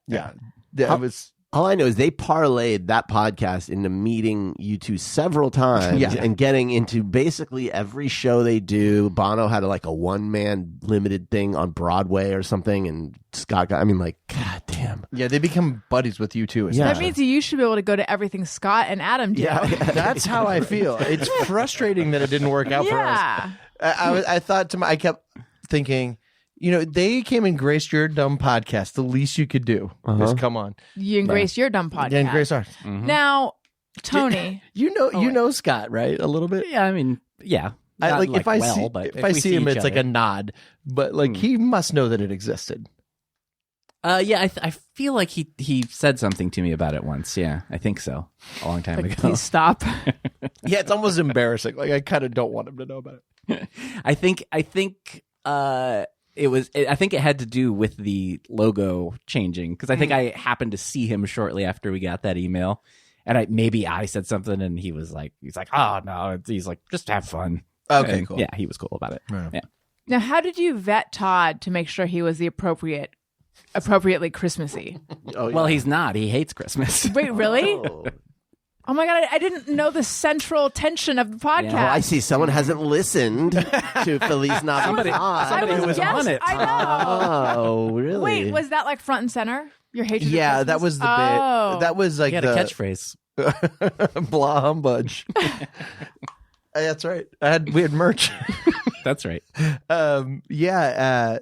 it was. All I know is they parlayed that podcast into meeting U2 several times Yeah. and getting into basically every show they do. Bono had like a one-man limited thing on Broadway or something, and Scott got, god damn. Yeah, they become buddies with you too. Yeah. That means you should be able to go to everything Scott and Adam do. That's how I feel. It's frustrating that it didn't work out for us. Yeah. I thought I kept thinking, they came and graced your dumb podcast. The least you could do is come on. You and Grace, your dumb podcast. Yeah, and grace ours. Now, Tony. You know Scott, right? A little bit. Yeah, I mean, yeah. I, Not, if I well, see but if I we see him, each it's like other. a nod. But like he must know that it existed. Yeah, I feel like he said something to me about it once. Yeah, I think so. A long time ago. Please stop. Yeah, it's almost embarrassing. Like I kind of don't want him to know about it. I think I think it had to do with the logo changing because I think I happened to see him shortly after we got that email, and maybe I said something, and he's like, oh no, he's like, just have fun. Okay, And, cool. Yeah, he was cool about it. Right. Yeah. Now, how did you vet Todd to make sure he was the appropriately Christmassy? Oh, yeah. Well, he's not. He hates Christmas. Wait, really? Oh. Oh my God, I didn't know the central tension of the podcast. Oh, I see. Someone hasn't listened to Feliz Navi Somebody I who was yes, on it. I know. Oh, really? Wait, was that like front and center? Your hatred of Yeah, Christmas? that was the Oh. bit. That was like He had the a catchphrase. blah humbudge. That's right. We had merch. That's right. That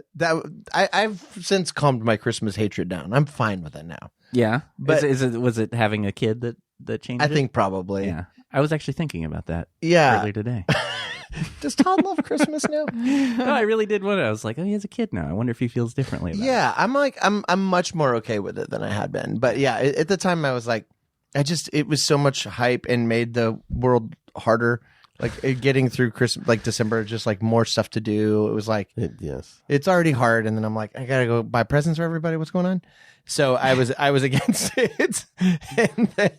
I've since calmed my Christmas hatred down. I'm fine with it now. Yeah, But- was it having a kid that changed? I it? think probably. Yeah, I was actually thinking about that Yeah. earlier today. Does Todd love Christmas now? No, I really did want it. I was like, oh, he has a kid now. I wonder if he feels differently about it. Yeah, I'm much more okay with it than I had been. But yeah, at the time I was like, it was so much hype and made the world harder. Like getting through Christmas, like December, just like more stuff to do. It was like, Yes. it's already hard. And then I'm like, I gotta go buy presents for everybody. What's going on? So I was against it.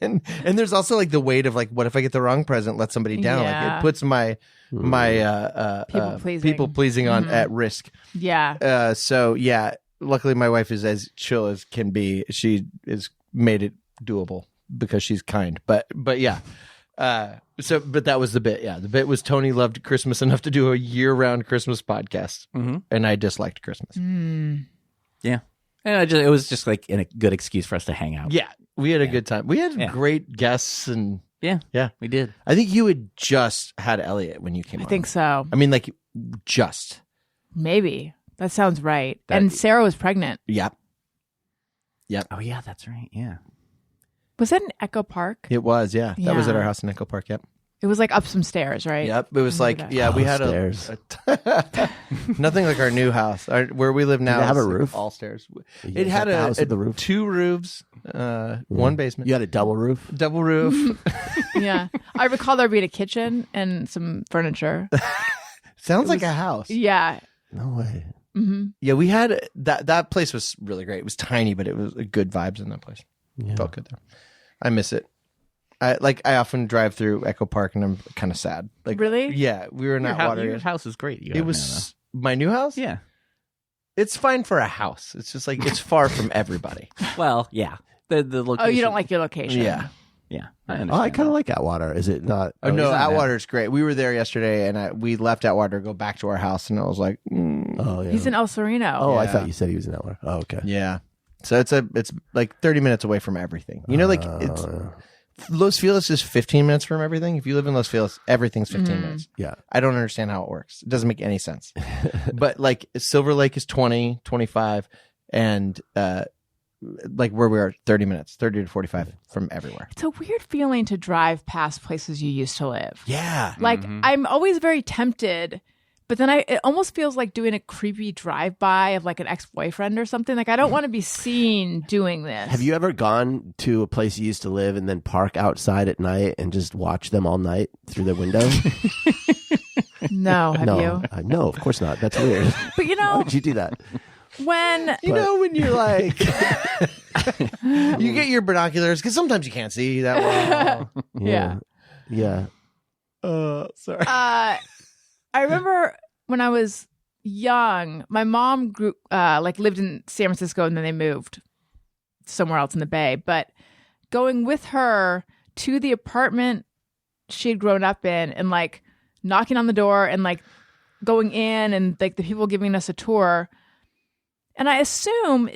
And there's also like the weight of like, what if I get the wrong present, let somebody down? Like Yeah. it puts my people pleasing on at risk. Yeah. So yeah, luckily my wife is as chill as can be. She has made it doable because she's kind. But yeah. But that was the bit. Yeah, the bit was Tony loved Christmas enough to do a year-round Christmas podcast, and I disliked Christmas. Yeah. And it was just like a good excuse for us to hang out. Yeah, we had a good time. We had great guests, and Yeah, we did. I think you had just had Elliot when you came I on. think so. I mean, like just. Maybe. That sounds right. And Sarah was pregnant. Yep. Oh, yeah, that's right. Yeah. Was that in Echo Park? It was. Yeah, that was at our Yeah. house in Echo Park. Yep. It was like up some stairs, right? Yep. It was like that. we had Stairs. nothing like our new house. Where we live now. Did it have is a roof? All stairs. You It had got the house with the roof? 2 roofs, one basement. You had a double roof? Double roof. Yeah. I recall there being a kitchen and some furniture. Sounds like a house. Yeah. No way. Yeah, we had that place was really great. It was tiny, but it was good vibes in that place. Yeah. Felt good there. I miss it. I often drive through Echo Park and I'm kind of sad. Like Really? Yeah, we were not water. Your house is great. It was my new house. Yeah. It's fine for a house. It's just like it's far from everybody. Well, yeah. The location. Oh, you don't like your location? Yeah. Yeah. Oh, I kind of like Atwater. Is it not? Oh, no, it's not Atwater is great. We were there yesterday, and we left Atwater to go back to our house, and I was like, Oh, yeah. He's in El Sereno. Oh, I Yeah. thought you said he was in Atwater. Oh, okay. yeah. So it's like 30 minutes away from everything. You know, like it's Los Feliz is 15 minutes from everything. If you live in Los Feliz, everything's 15 minutes. Yeah. I don't understand how it works. It doesn't make any sense. But like Silver Lake is 20, 25, and like where we are, 30 minutes, 30 to 45 from everywhere. It's a weird feeling to drive past places you used to live. Yeah. Like, I'm always very tempted, but then it almost feels like doing a creepy drive-by of like an ex-boyfriend or something. Like, I don't want to be seen doing this. Have you ever gone to a place you used to live and then park outside at night and just watch them all night through the window? No, have no, you? No, of course not. That's weird. But you Why know, would you do that? when You know, when you're like, you get your binoculars because sometimes you can't see that well. Yeah. Yeah. Sorry. I remember when I was young, my mom lived in San Francisco and then they moved somewhere else in the Bay. But going with her to the apartment she'd grown up in and like knocking on the door and like going in and like the people giving us a tour. And I assume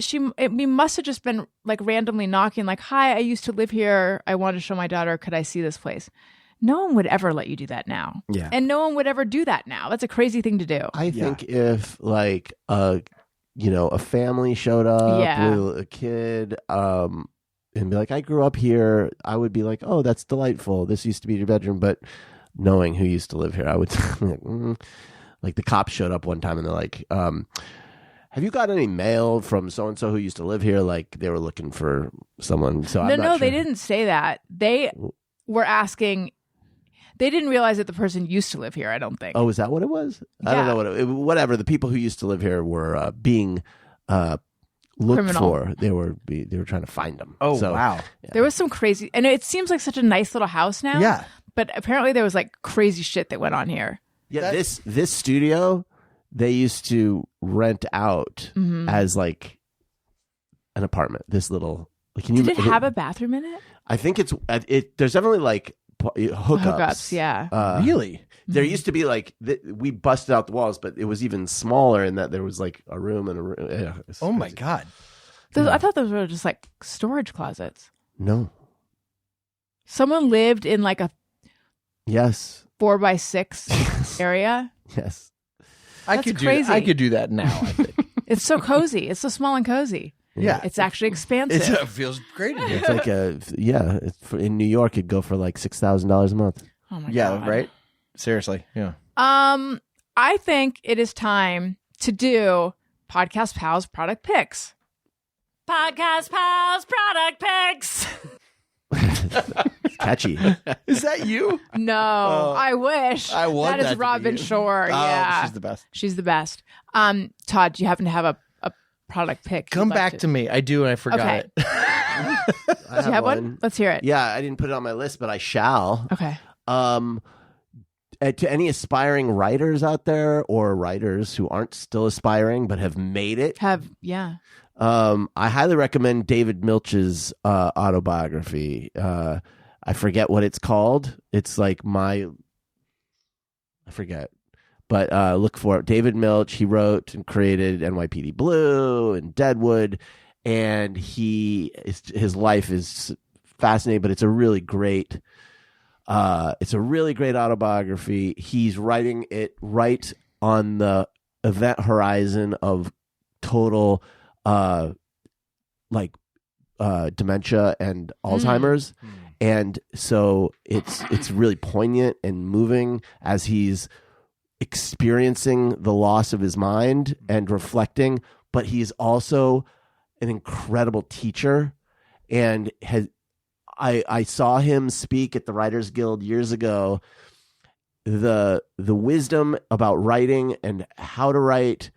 we must have just been like randomly knocking, like, "Hi, I used to live here. I want to show my daughter. Could I see this place?" No one would ever let you do that now. Yeah. And no one would ever do that now. That's a crazy thing to do. I think if like a family showed up Yeah. with a kid, and be like, I grew up here, I would be like, oh, that's delightful. This used to be your bedroom. But knowing who used to live here, I would like the cops showed up one time and they're like, have you got any mail from so and so who used to live here? Like they were looking for someone. So I'm not sure. They didn't say that. They were asking. They didn't realize that the person used to live here, I don't think. Oh, is that what it was? I don't know whatever. The people who used to live here were being looked Criminal. for. They were trying to find them. Oh, So, wow. There was some crazy, and it seems like such a nice little house now. Yeah. But apparently there was like crazy shit that went on here. Yeah, this studio they used to rent out as like an apartment. This little like can you Did it have a bathroom in it? I think it's there's definitely like hookups. Yeah. Really? There used to be like we busted out the walls, but it was even smaller in that there was like a room and a room. Yeah, Oh my crazy. God. I thought those were just like storage closets. No. Someone lived in like a Yes. 4x6 area. Yes. I That's could crazy. I could do that now, I think. It's so cozy. It's so small and cozy. Yeah. It's actually expansive. It feels great in here. It's like in New York it'd go for like $6,000 a month. Oh my Yeah, God. right? Seriously. Yeah. I think it is time to do Podcast Pals product picks. Podcast Pals product picks. It's catchy. Is that you? No, I wish. I want that is that to be Robin you. Shore. Yeah, she's the best. She's the best. Todd, do you happen to have a product pick? Come you'd like back to me. I do, and I forgot Okay. it. I Do you have one? Let's hear it. Yeah, I didn't put it on my list, but I shall. Okay. To any aspiring writers out there, or writers who aren't still aspiring but have made it, Yeah. I highly recommend David Milch's autobiography. I forget what it's called. It's like I forget. But look for it. David Milch, he wrote and created NYPD Blue and Deadwood, and his life is fascinating, but it's a really great autobiography. He's writing it right on the event horizon of total dementia and Alzheimer's. And so it's really poignant and moving as he's experiencing the loss of his mind and reflecting, but he's also an incredible teacher, and I saw him speak at the Writers Guild years ago. The wisdom about writing and how to write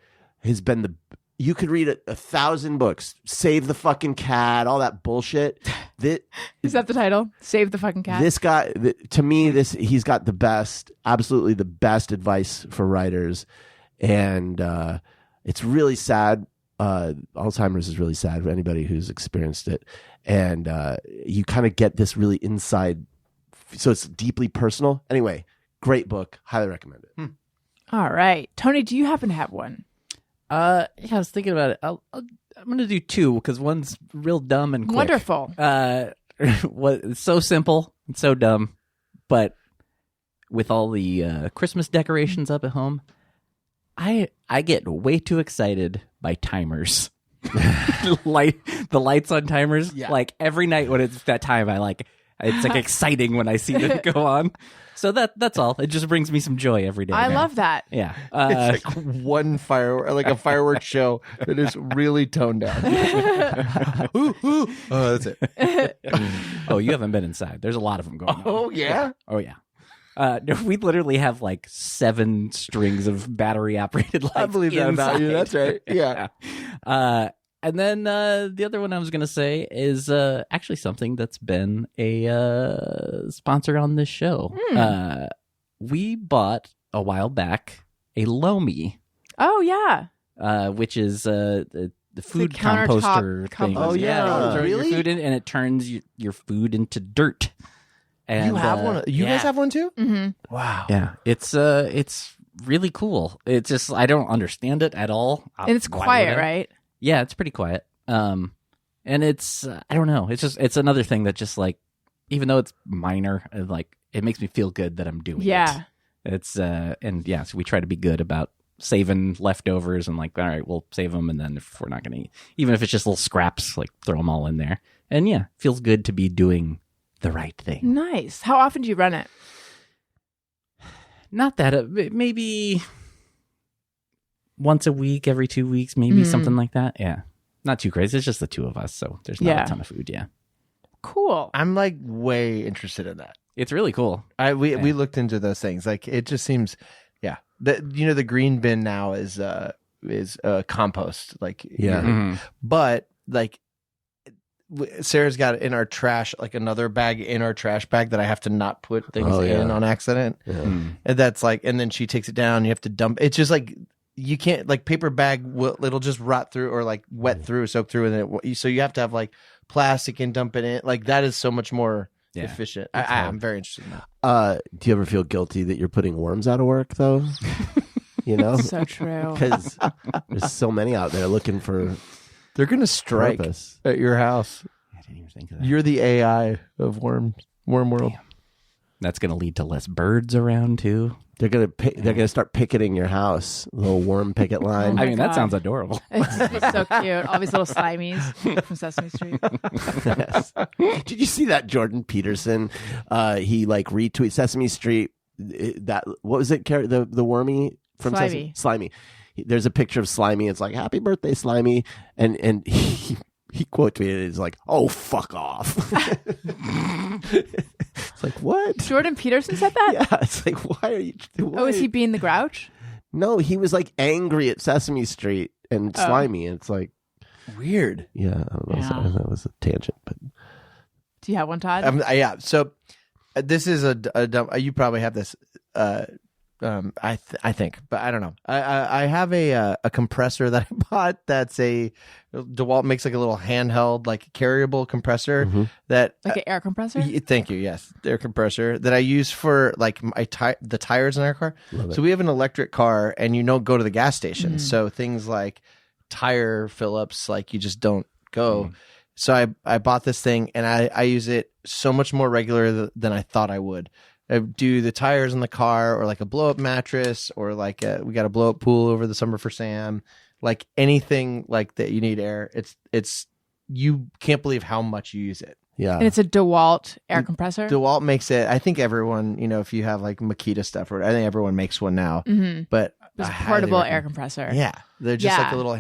has been you could read 1,000 books, Save the Fucking Cat, all that bullshit. Is that the title? Save the fucking cat. This guy, to me, he's got the best, absolutely the best advice for writers, and it's really sad. Alzheimer's is really sad for anybody who's experienced it, and you kind of get this really inside, so it's deeply personal. Anyway, great book, highly recommend it. All right, Tony, do you happen to have one? Yeah, I was thinking about it. I'm going to do two because one's real dumb and quick. Wonderful. It's so simple and so dumb, but with all the Christmas decorations up at home, I get way too excited by timers. The lights on timers. Yeah. Like every night when it's that time, it's like exciting when I see them go on. So that's all. It just brings me some joy every day. I now. love that. Yeah. It's like one a fireworks show that is really toned down. Ooh, ooh. Oh, that's it. Oh, you haven't been inside. There's a lot of them going on. Oh, yeah? Oh, yeah. No, we literally have like 7 strings of battery operated lights. I believe that about you. That's right. Yeah. And then the other one I was going to say is actually something that's been a sponsor on this show. We bought a while back a Lomi. Oh, yeah. Which is the food countertop composter thing. compost. Oh, yeah. You throw Really? your food in, and it turns your food into dirt. And, You have one? You guys have one too? Mm-hmm. Wow. Yeah, it's really cool. It's just I don't understand it at all. And it's Why quiet, would I? right? Yeah, it's pretty quiet. And it's I don't know. It's another thing that just like even though it's minor, it makes me feel good that I'm doing it. Yeah. It's and yeah, so we try to be good about saving leftovers and all right, we'll save them, and then if we're not gonna eat, even if it's just little scraps, throw them all in there. And yeah, feels good to be doing the right thing. Nice. How often do you run it? Not that maybe once a week, every 2 weeks, maybe something like that. Yeah, not too crazy. It's just the two of us, so there's not a ton of food. Yeah, Cool. I'm way interested in that. it's really cool. We looked into those things. It just seems, yeah. The green bin now is compost. Yeah. But Sarah's got it in our trash, another bag in our trash bag that I have to not put things in on accident. Yeah. And that's and then she takes it down. You have to dump. It's just you can't paper bag. It'll just rot through or wet through, soak through, and so you have to have plastic and dump it in. That is so much more efficient. I'm very interested in that. Do you ever feel guilty that you're putting worms out of work, though? So true. Because there's so many out there looking for They're gonna strike purpose. at your house. I didn't even think of that. You're the AI of worm world. Damn. That's going to lead to less birds around too. They're gonna start picketing your house, little worm picket line. my I mean, that God. sounds adorable. It's so cute. All these little slimies from Sesame Street. Yes. Did you see that Jordan Peterson? He retweet Sesame Street. What was it? The wormy from Slimy. Slimy. There's a picture of Slimy. It's happy birthday, Slimy, and he quote tweeted, he's like, "Oh, fuck off." It's like, what? Jordan Peterson said that? Yeah, it's like, why are you? Oh, is he being the Grouch? No, he was like angry at Sesame Street and Slimy, and it's like Weird. yeah, I don't know. Yeah. Sorry, that was a tangent, but Do you have one, Todd? Yeah. So this is a dumb. You probably have this. I think, but I don't know. I have a compressor that I bought. That's a DeWalt makes like a little handheld, like carryable compressor that. Like an air compressor? Thank you. Yes, air compressor that I use for like the tires in our car. So we have an electric car, and you don't go to the gas station. So things like tire fill-ups, like you just don't go. So I bought this thing, and I use it so much more regular than I thought I would. I do the tires in the car, or like a blow-up mattress, or like we got a blow-up pool over the summer for Sam. Like anything like that, you need air. It's you can't believe how much you use it. yeah, And it's a DeWalt air compressor? DeWalt makes it. I think everyone, if you have like Makita stuff, or I think everyone makes one now. But It's I a highly portable recommend- air compressor. Yeah, they're just like Yeah. a little.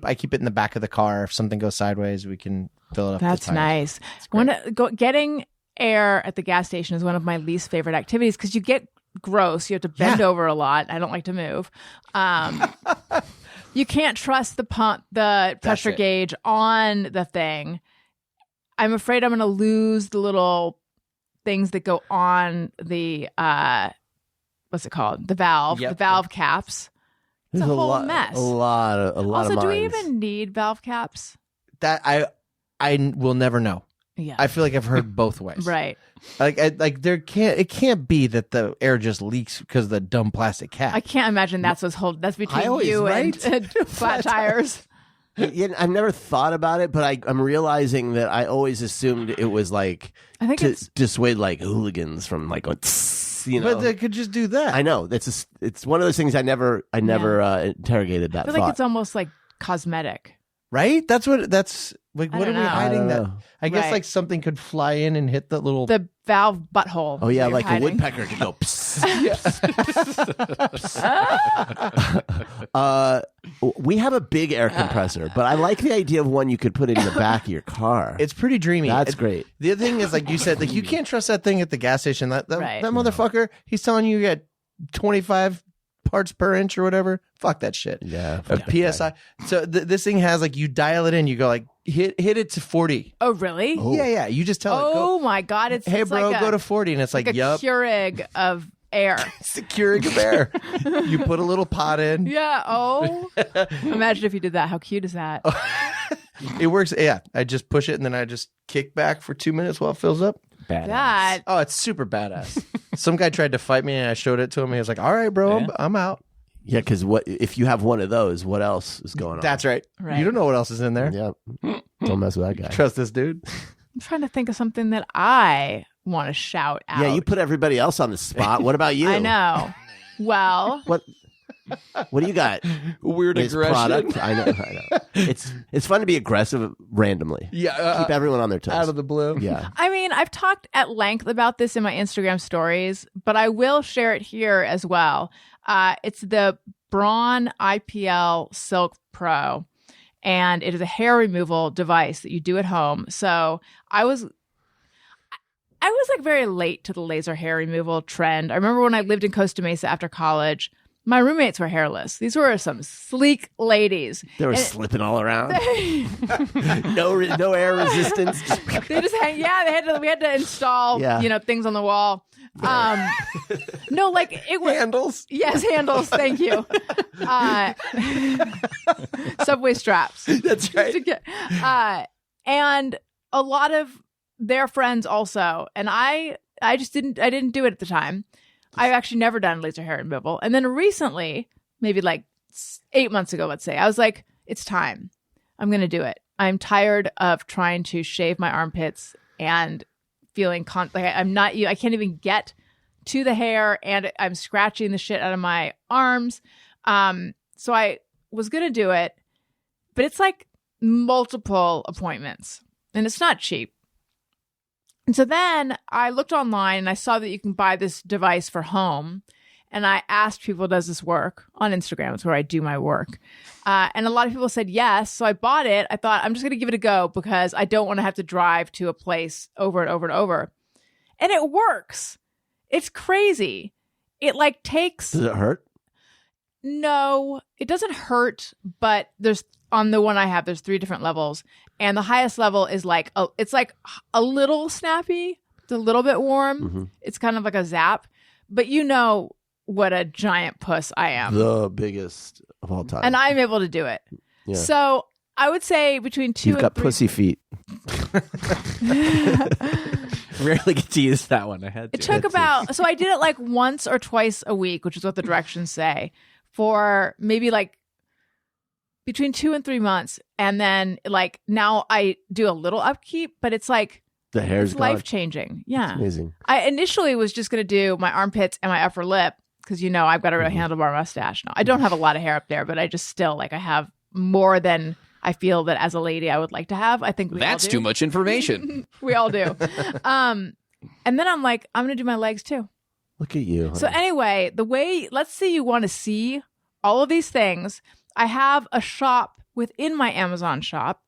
I keep it in the back of the car. If something goes sideways, we can fill it up. That's with tires. nice. Getting air at the gas station is one of my least favorite activities because you get gross. You have to bend over a lot. I don't like to move. You can't trust the pressure it. gauge on the thing. I'm afraid I'm going to lose the little things that go on the what's it called? The valve. Yep. The valve caps. It's a whole mess. A lot of Also, do we minds. even need valve caps? That I will never know. Yeah. I feel like I've heard both ways. Right. It can't be that the air just leaks because of the dumb plastic cap. I can't imagine that's that's between always- you right? and flat tires. Yeah, I've never thought about it, but I'm realizing that I always assumed it was like I think to it's dissuade like hooligans from like going, tss, you know. But they could just do that. I know it's one of those things I never interrogated that I feel thought. like it's almost like cosmetic. Right? That's like. I What are don't we know. hiding? I don't That know. I guess Right. like something could fly in and hit the little. The valve butthole. Oh yeah, that you're like hiding. a woodpecker could go. Psst. We have a big air compressor, but I like the idea of one you could put in the back of your car. It's pretty dreamy. That's great. The other thing is, like you said, like you can't trust that thing at the gas station. That Right. motherfucker, he's telling you get 25 parts per inch or whatever. Fuck that shit. Yeah, A PSI. So this thing has like you dial it in. You go like hit it to 40. Oh really? Oh. Yeah. You just tell it. Oh Go, my god! It's hey it's bro, like go to 40, and it's like, a yup. Keurig of air. Securing a bear. You put a little pot in. Yeah. Oh. Imagine if you did that. How cute is that? It works. Yeah. I just push it and then I just kick back for 2 minutes while it fills up. badass. That. Oh, it's super badass. Some guy tried to fight me and I showed it to him. He was like, all right, bro, Yeah. I'm out. Yeah, because what if you have one of those? What else is going on? That's right. Right. You don't know what else is in there. Yeah. Don't mess with that guy. Trust this dude. I'm trying to think of something that I want to shout out. Yeah, you put everybody else on the spot. What about you? I know. Well, What do you got? Weird This product? I know. It's fun to be aggressive randomly. Yeah. Keep everyone on their toes. out of the blue. Yeah. I mean, I've talked at length about this in my Instagram stories, but I will share it here as well. It's the Braun IPL Silk Pro, and it is a hair removal device that you do at home. So I was like very late to the laser hair removal trend. I remember when I lived in Costa Mesa after college, my roommates were hairless. These were some sleek ladies. They were And- slipping all around. No air resistance. They just hang. Yeah, we had to install Yeah. things on the wall. No, like it was Handles. yes, handles. Thank you. Subway straps. That's right. To get- and a lot of their friends also. And I just didn't do it at the time. I've actually never done laser hair removal. And then recently, maybe like 8 months ago, let's say, I was like, it's time. I'm going to do it. I'm tired of trying to shave my armpits and feeling I can't even get to the hair and I'm scratching the shit out of my arms. So I was going to do it, but it's like multiple appointments and it's not cheap. And so then I looked online and I saw that you can buy this device for home. And I asked people, does this work? On Instagram. It's where I do my work. And a lot of people said yes. So I bought it. I thought, I'm just going to give it a go because I don't want to have to drive to a place over and over and over. And it works. It's crazy. It like takes... Does it hurt? No, it doesn't hurt, but there's on the one I have, there's 3 different levels. And the highest level is like, it's like a little snappy. It's a little bit warm. Mm-hmm. It's kind of like a zap. But you know what a giant puss I am. The biggest of all time. And I'm able to do it. Yeah. So I would say between 2 You've and got 3. pussy feet. Rarely get to use that one. I had to. It took about, so I did it like once or twice a week, which is what the directions say, for maybe like between 2 and 3 months. And then like now I do a little upkeep, but it's like, The hair's it's gone. life changing. Yeah. It's amazing. I initially was just going to do my armpits and my upper lip because, you know, I've got a real handlebar mustache now. I don't have a lot of hair up there, but I just still like I have more than I feel that as a lady I would like to have. I think we That's all do. too much information. We all do. And then I'm like, I'm going to do my legs too. Look at you. So anyway, let's say you want to see all of these things. I have a shop within my Amazon shop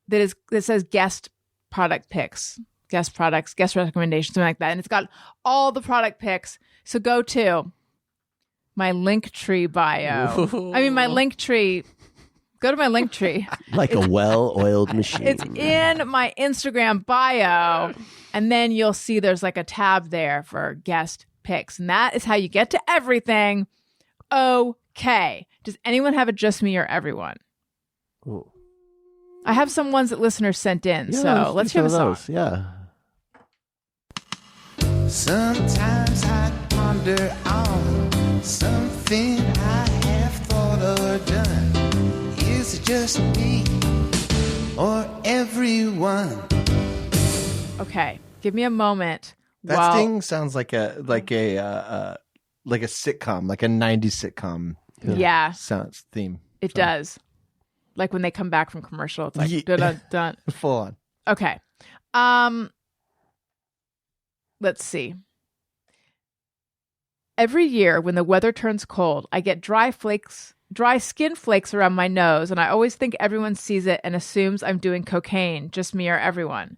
that says guest product picks, guest products, guest recommendations, something like that. And it's got all the product picks. So go to my Linktree bio. I mean, my Linktree. Go to my Linktree. Like a well-oiled machine. It's in my Instagram bio. And then you'll see there's like a tab there for guest picks. And that is how you get to everything. Okay. Does anyone have a just me or everyone? Ooh. I have some ones that listeners sent in. Yeah, so let's do hear the some song. of those. Yeah. Sometimes I ponder on something I have thought or done. Is it just me or everyone? Okay. Give me a moment. That while- thing sounds like a sitcom, like a 90s sitcom Yeah, sounds theme. it does. Like when they come back from commercial, it's like Ye- dun dun dun. Full on. Okay. Let's see. Every year when the weather turns cold, I get dry skin flakes around my nose, and I always think everyone sees it and assumes I'm doing cocaine, just me or everyone.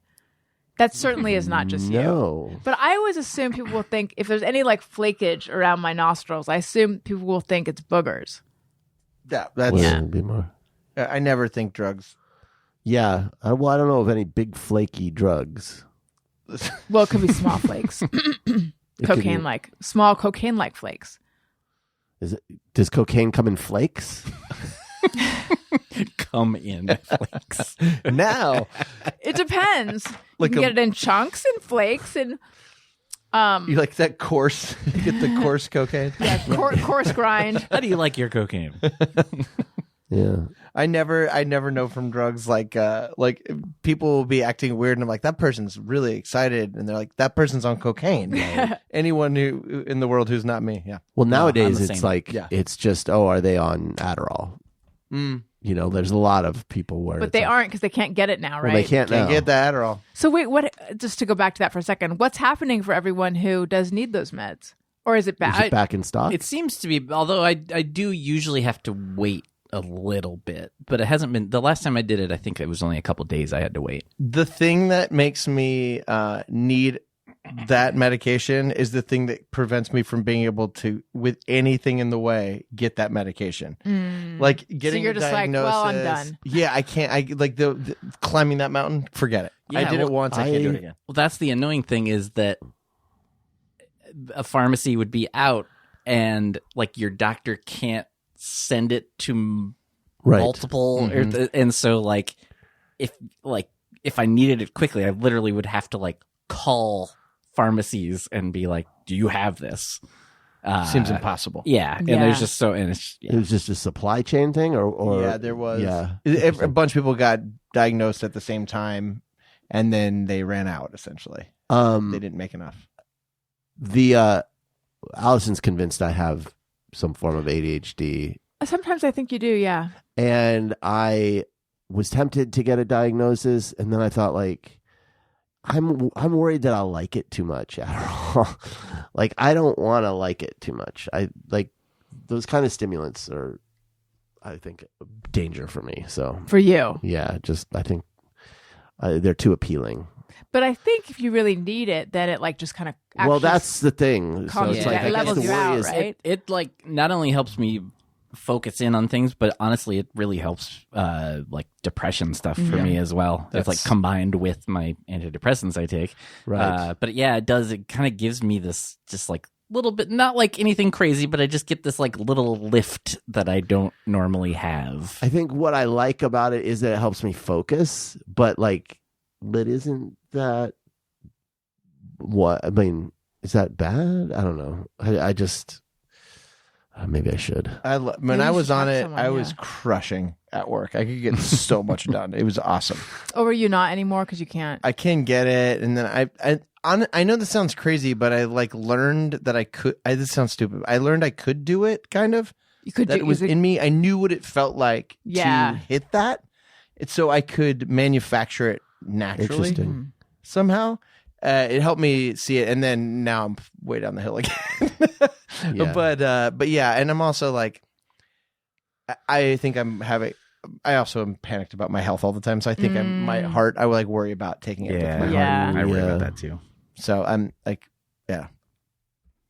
That certainly is not just you. No. But I always assume people will think, if there's any like flakage around my nostrils, I assume people will think it's boogers. That's Well, be more. I never think drugs. Yeah. Well, I don't know of any big flaky drugs. Well, it could be small flakes. It could be- Cocaine-like. Small cocaine-like flakes. Does cocaine come in flakes? Come in flakes. Now, It depends. Like you can a- get it in chunks and flakes and you like that coarse, you get the coarse cocaine. coarse grind. How do you like your cocaine? Yeah. I never know from drugs like people will be acting weird and I'm like, that person's really excited and they're like, that person's on cocaine. Anyone who in the world who's not me. Yeah. Well, I'm nowadays the it's same. like, Yeah. it's just, are they on Adderall? You know, there's a lot of people where But it's they like, aren't because they can't get it now, right? Well, they can't Can't now. get that at all. So wait, what? Just to go back to that for a second, what's happening for everyone who does need those meds, or is it Is bad? it back in stock? It seems to be, although I do usually have to wait a little bit, but it hasn't been. The last time I did it, I think it was only a couple days I had to wait. The thing that makes me need that medication is the thing that prevents me from being able to, with anything in the way, get that medication. Like getting you're a just like, diagnosis. well, I'm done. Yeah, I can't. I like the climbing that mountain. Forget it. I Yeah, did it well, once. I can't do it again. Well, that's the annoying thing is that a pharmacy would be out and like your doctor can't send it to Right. multiple, and so like if I needed it quickly, I literally would have to like call pharmacies and be like, "Do you have this?" Seems impossible. Yeah, and Yeah. there's just so and it's It was just a supply chain thing, or Yeah, there was. Yeah. A bunch of people got diagnosed at the same time, and then they ran out. Essentially, they didn't make enough. The Allison's convinced I have some form of ADHD, Sometimes I think you do. Yeah. and I was tempted to get a diagnosis, and then I thought, like, I'm worried that I'll like it too much. Adderall. Like, I don't want to like it too much. I like those kind of stimulants are, I think, danger for me. So For you. yeah, just I think they're too appealing. But I think if you really need it, then it like just kind of Well, that's the thing. So calms it's you like down. I guess Levels the you worry out, is right? It like not only helps me focus in on things, but honestly, it really helps like depression stuff for me as well. It's like combined with my antidepressants I take. Right. But yeah, it does. It kind of gives me this just like little bit, not like anything crazy, but I just get this like little lift that I don't normally have. I think what I like about it is that it helps me focus, but isn't that what I mean? Is that bad? I don't know. I just maybe I should. When Maybe I you was should on talk to it, someone, I was yeah. crushing at work. I could get so much done. It was awesome. Or were you not anymore because you can't? I can get it, and then I know this sounds crazy, but I like learned that I could. This sounds stupid. I learned I could do it, kind of. You could That do it was in me. I knew what it felt like Yeah. to hit that. It's so I could manufacture it naturally Interesting. somehow. It helped me see it, and then now I'm way down the hill again. Yeah. But yeah, and I'm also like, I think I'm having. I also am panicked about my health all the time, so I think my heart. I would like worry about taking it. With my heart. Yeah. I worry Yeah. about that too. So I'm like, yeah.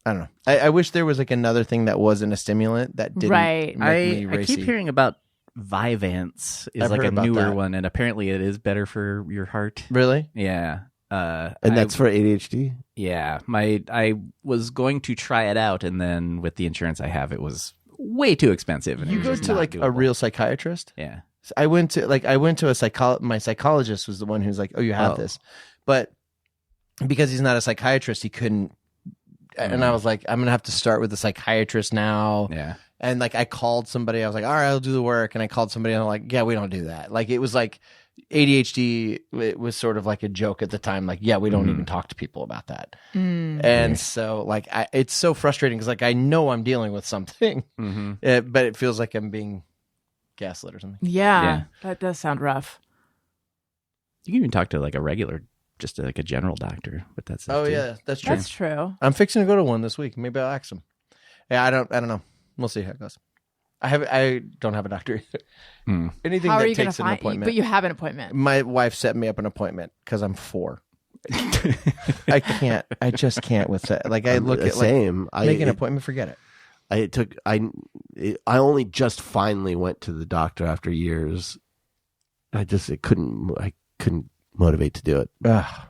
I don't know. I wish there was like another thing that wasn't a stimulant that didn't Right. make me I racy. keep hearing about Vyvanse is I've like heard a about newer that. one, and apparently it is better for your heart. Really? Yeah. And that's for ADHD? Yeah. I was going to try it out, and then with the insurance I have, it was way too expensive. And it You was go just to not like a doable. real psychiatrist? Yeah. I went to a my psychologist was the one who's like, oh, you have this. But because he's not a psychiatrist, he couldn't. And I was like, I'm going to have to start with a psychiatrist now. Yeah. And like I called somebody, I was like, all right, I'll do the work. And I called somebody and I'm like, yeah, we don't do that. Like it was like ADHD, it was sort of like a joke at the time. Like, yeah, we don't even talk to people about that. And so like, it's so frustrating because like I know I'm dealing with something, but it feels like I'm being gaslit or something. Yeah, Yeah. that does sound rough. You can even talk to like a regular, just like a general doctor, but that's Oh yeah, that's true. That's true. I'm fixing to go to one this week. Maybe I'll ask him. Yeah, I don't know. We'll see how it goes. I don't have a doctor either. Anything How are that you going to takes an find? appointment. But you have an appointment. My wife set me up an appointment because I'm 4. I can't. I just can't with that. Like I look at like same. make an appointment. Forget it. I only just finally went to the doctor after years. I couldn't motivate to do it. Ugh.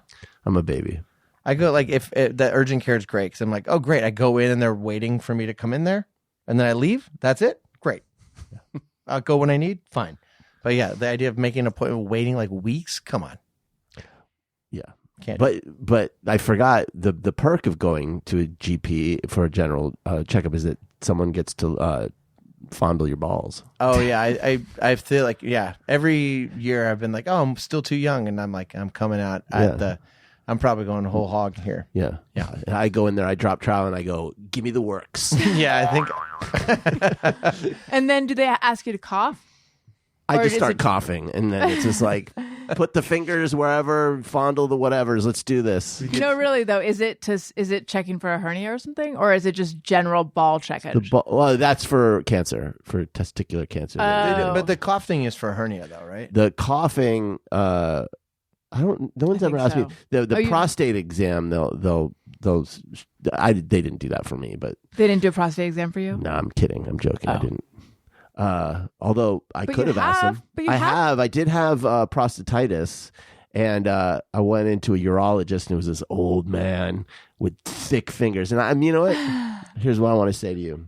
I'm a baby. I go like if the urgent care is great because I'm like, oh great. I go in and they're waiting for me to come in there, and then I leave. That's it. Great. I'll go when I need. Fine. But yeah, the idea of making an appointment, waiting like weeks. Come on. Yeah. Can't. do But I forgot the perk of going to a GP for a general checkup is that someone gets to fondle your balls. Oh yeah, I feel like every year I've been like, oh, I'm still too young, and I'm like, I'm coming out at I'm probably going whole hog here. Yeah. I go in there, I drop trowel, and I go, give me the works. Yeah, I think And then do they ask you to cough? I Or just is start it- coughing, and then it's just like, put the fingers wherever, fondle the whatevers. Let's do this. No, really though. Is it checking for a hernia or something, or is it just general ball checkage? Well, that's for cancer, for testicular cancer. Oh. but the cough thing is for hernia though, right? The coughing, I don't. No one's I ever think asked me so. the you- prostate exam. They didn't do that for me, but They didn't do a prostate exam for you. no, I'm kidding. I'm joking. I Oh. didn't. Although I But could you have asked have- them. but you I have- have. I did have prostatitis, and I went into a urologist, and it was this old man with thick fingers. And you know what? Here's what I want to say to you: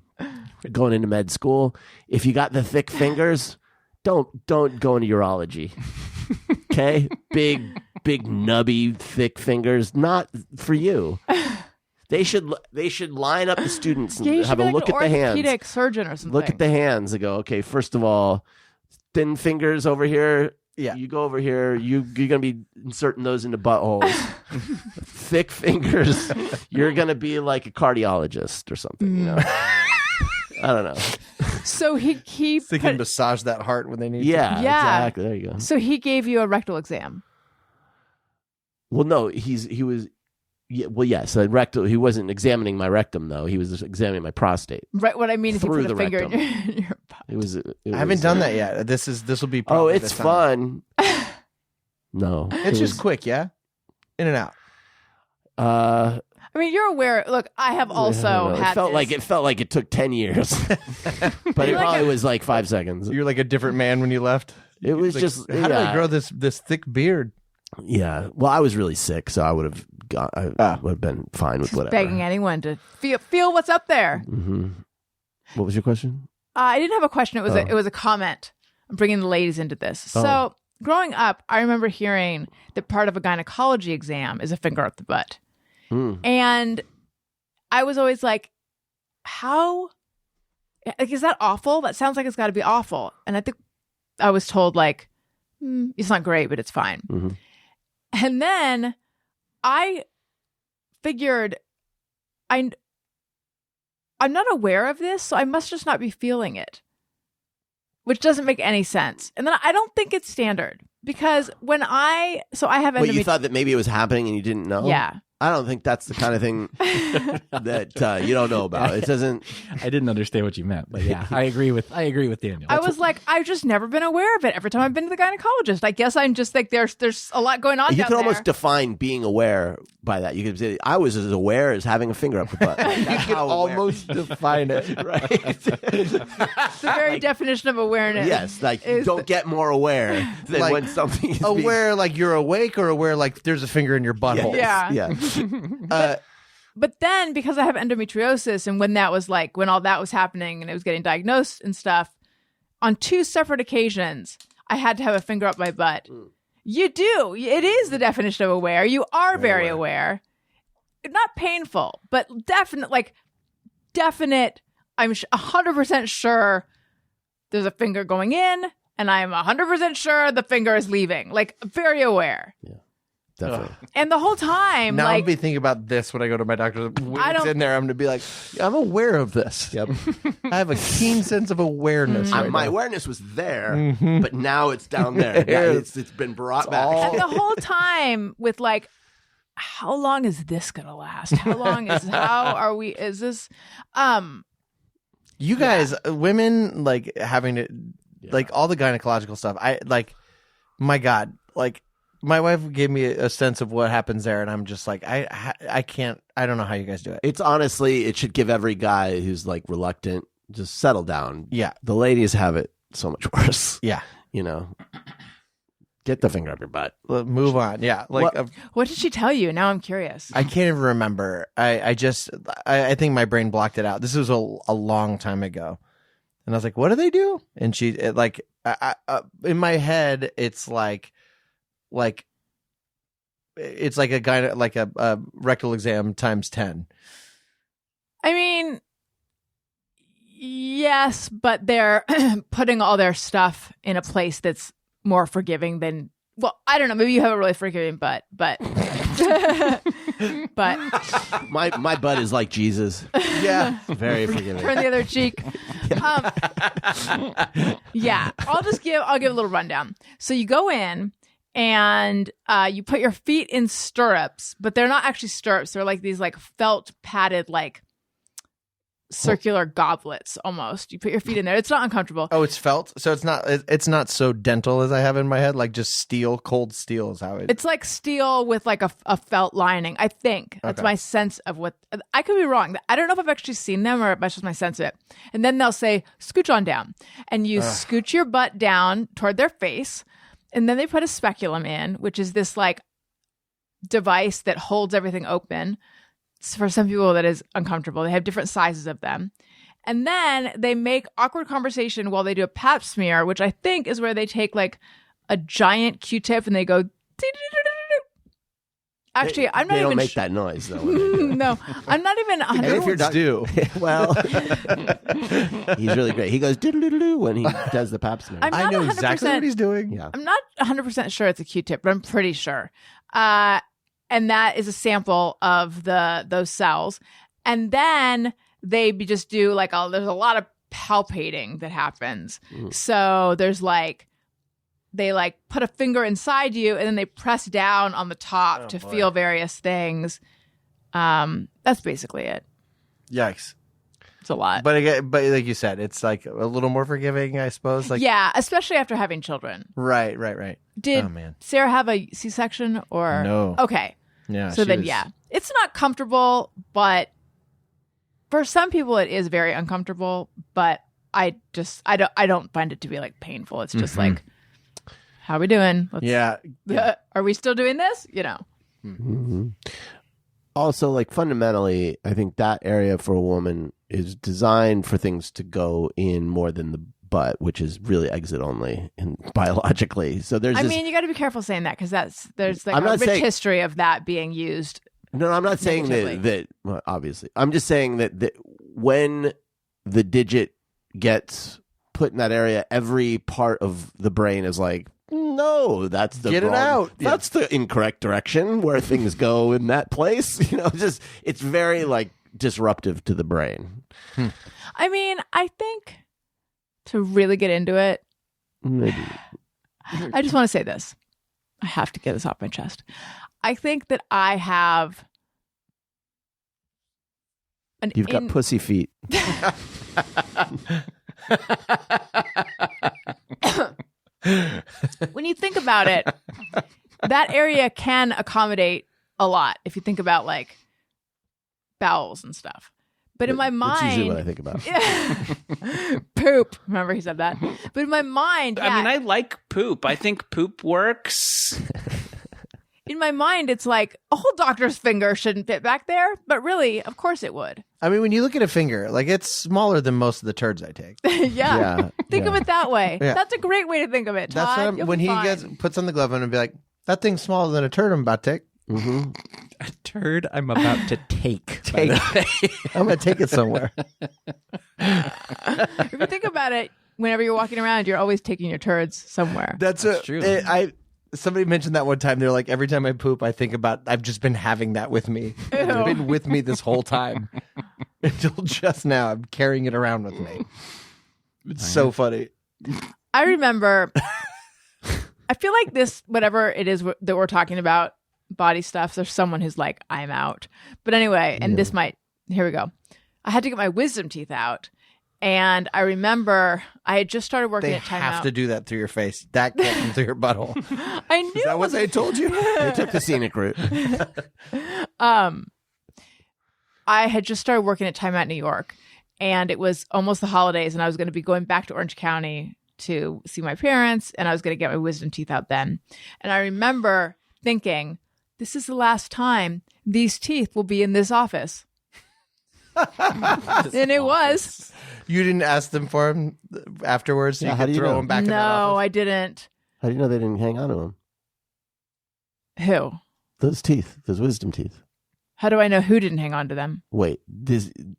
going into med school, if you got the thick fingers, don't go into urology. Okay, big nubby thick fingers, not for you. They should line up the students and Yeah, you should have be a like look an at the hands. orthopedic surgeon or something. Look at the hands and go, okay, first of all, thin fingers over here. Yeah. You go over here. You're going to be inserting those into buttholes. Thick fingers. You're going to be like a cardiologist or something, you know? I don't know. So he They can massage that heart when they need. Yeah, Yeah. exactly. There you go. So he gave you a rectal exam. Well, no, he was. Yeah, well, yes, rectal. He wasn't examining my rectum though. He was just examining my prostate. Right. What I mean is you Through put a the finger rectum. in your butt. It was. I haven't done that yet. This will be. Oh, probably it's the time. fun. No, It's just quick, yeah, in and out. I mean, you're aware. Look, I have also had. It felt like it took 10 years, but it probably was like 5 seconds. You're like a different man when you left. It was Like, just how did I grow this thick beard? Yeah. Well, I was really sick, so I would have would have been fine with whatever. Begging anyone to feel what's up there. Mm-hmm. What was your question? I didn't have a question. It was a comment. I'm bringing the ladies into this. So growing up, I remember hearing that part of a gynecology exam is a finger up the butt. And I was always like, how, like, is that awful? That sounds like it's got to be awful. And I think I was told, like, it's not great, but it's fine. Mm-hmm. And then I figured I'm not aware of this, so I must just not be feeling it, which doesn't make any sense. And then I don't think it's standard because when I have endometriosis. Wait, you thought that maybe it was happening and you didn't know? Yeah. I don't think that's the kind of thing that you don't know about. It doesn't. I didn't understand what you meant, but yeah, I agree with Daniel. I was like, I've just never been aware of it. Every time I've been to the gynecologist, I guess I'm just like, there's a lot going on. You down could there. almost define being aware by that. You could say, I was as aware as having a finger up the butt. Like, that's You could how aware- almost define it, right? the very definition of awareness. Yes, like you is don't get more aware than Like, when something is aware, like you're awake, or aware, like there's a finger in your butthole. Yeah. Yeah. But then because I have endometriosis and when all that was happening and it was getting diagnosed and stuff, on 2 separate occasions, I had to have a finger up my butt. You do. It is the definition of aware. You are very aware. Not painful, but definite. I'm 100% sure there's a finger going in and I'm 100% sure the finger is leaving. Like, very aware. Definitely. And the whole time, Now I'll like, be thinking about this when I go to my doctor. When I it's don't- in there, I'm going to be like, I'm aware of this. Yep. I have a keen sense of awareness. Right My now. awareness was there, but now it's down there. Yeah, it's been brought back. all- and the whole time with like, how long is this gonna last? Is this You guys, women, like having to, like all the gynecological stuff. My God, like my wife gave me a sense of what happens there, and I'm just like, I can't. I don't know how you guys do it. It's honestly, it should give every guy who's like reluctant, just settle down. Yeah. The ladies have it so much worse. Yeah. You know, get the finger up your butt. Move on. Yeah. Like what did she tell you? Now I'm curious. I can't even remember. I think my brain blocked it out. This was a long time ago, and I was like, "What do they do?" And she in my head, it's like it's like a guy like a rectal exam times 10. I mean, yes, but they're putting all their stuff in a place that's more forgiving than. Well, I don't know. Maybe you have a really forgiving butt, but My butt is like Jesus. Yeah. Very forgiving. turn the other cheek. Yeah, I'll give a little rundown. So you go in and you put your feet in stirrups, but they're not actually stirrups. They're like these like felt padded like circular goblets almost. You put your feet in there. It's not uncomfortable. Oh, it's felt, so it's not so dental as I have in my head. Like just steel, cold steel is how it. It's like steel with like a felt lining. I think that's Okay. my sense of what. I could be wrong. I don't know if I've actually seen them or if that's just my sense of it. And then they'll say, "Scooch on down," and you scooch your butt down toward their face, and then they put a speculum in, which is this like device that holds everything open. For some people, that is uncomfortable. They have different sizes of them. And then they make awkward conversation while they do a pap smear, which I think is where they take like a giant Q-tip and they go. Actually, I'm not They even. don't make that noise though. when they do it. No, I'm not even. And if you're not, do. well, he's really great. He goes doo-doo-doo-doo when he does the pap smear. I'm I not know 100%, exactly what he's doing. Yeah. I'm not 100% sure it's a Q-tip, but I'm pretty sure. And that is a sample of those cells. And then they just do like there's a lot of palpating that happens. So there's like they like put a finger inside you and then they press down on the top to feel various things. That's basically it. Yikes. It's a lot. But again, but like you said, it's like a little more forgiving, I suppose. Like yeah, especially after having children. Right. Did Oh, man. Sarah have a C-section or No. Okay. Yeah. So she then, was- yeah, it's not comfortable, but for some people it is very uncomfortable. But I don't find it to be like painful. It's just like, how are we doing? Yeah. Are we still doing this? You know. Also, like fundamentally, I think that area for a woman is designed for things to go in more than the butt, which is really exit only and biologically. So there's I mean, you got to be careful saying that because there's like I'm a not rich saying- history of that being used. No, I'm not saying that well, obviously. I'm just saying that when the digit gets put in that area, every part of the brain is like, no, that's the Get it wrong- out. Yeah. That's the incorrect direction where things go in that place. You know, just it's very like disruptive to the brain. I mean, I think to really get into it, Maybe. I just want to say this. I have to get this off my chest. I think that I have You've got pussy feet. When you think about it, that area can accommodate a lot if you think about like bowels and stuff. But in my That's usually what I mind, think about. poop. Remember he said that. But in my mind, I mean, I like poop. I think poop works. in my mind, it's like a whole doctor's finger shouldn't fit back there. But really, of course it would. I mean, when you look at a finger, like it's smaller than most of the turds I take. Yeah. Think of it that way. Yeah. That's a great way to think of it, Todd. That's what I'm, You'll when be he fine. puts on the glove on and be like, that thing's smaller than a turd I'm about to take. Mm-hmm. A turd I'm about to take. Take. I'm going to take it somewhere. If you think about it, whenever you're walking around, you're always taking your turds somewhere. That's true. Somebody mentioned that one time. They're like, every time I poop, I think about, I've just been having that with me. It's Ew. been with me this whole time. Until just now, I'm carrying it around with me. It's so funny. I remember, I feel like this, whatever it is that we're talking about, body stuff, there's someone who's like, I'm out. But anyway, and this might, here we go. I had to get my wisdom teeth out. And I remember I had just started working They at Time have Out. to do that through your face. That can't come through your butthole. I knew Is that it what was they told you? They took the scenic route. I had just started working at Time Out New York, and it was almost the holidays, and I was going to be going back to Orange County to see my parents, and I was going to get my wisdom teeth out then. And I remember thinking, this is the last time these teeth will be in this office. And it was. You didn't ask them for them afterwards so Yeah, you how could do you throw know? them back in that No, office? I didn't. How do you know they didn't hang on to them? Who? Those teeth, those wisdom teeth. How do I know who didn't hang on to them? Wait,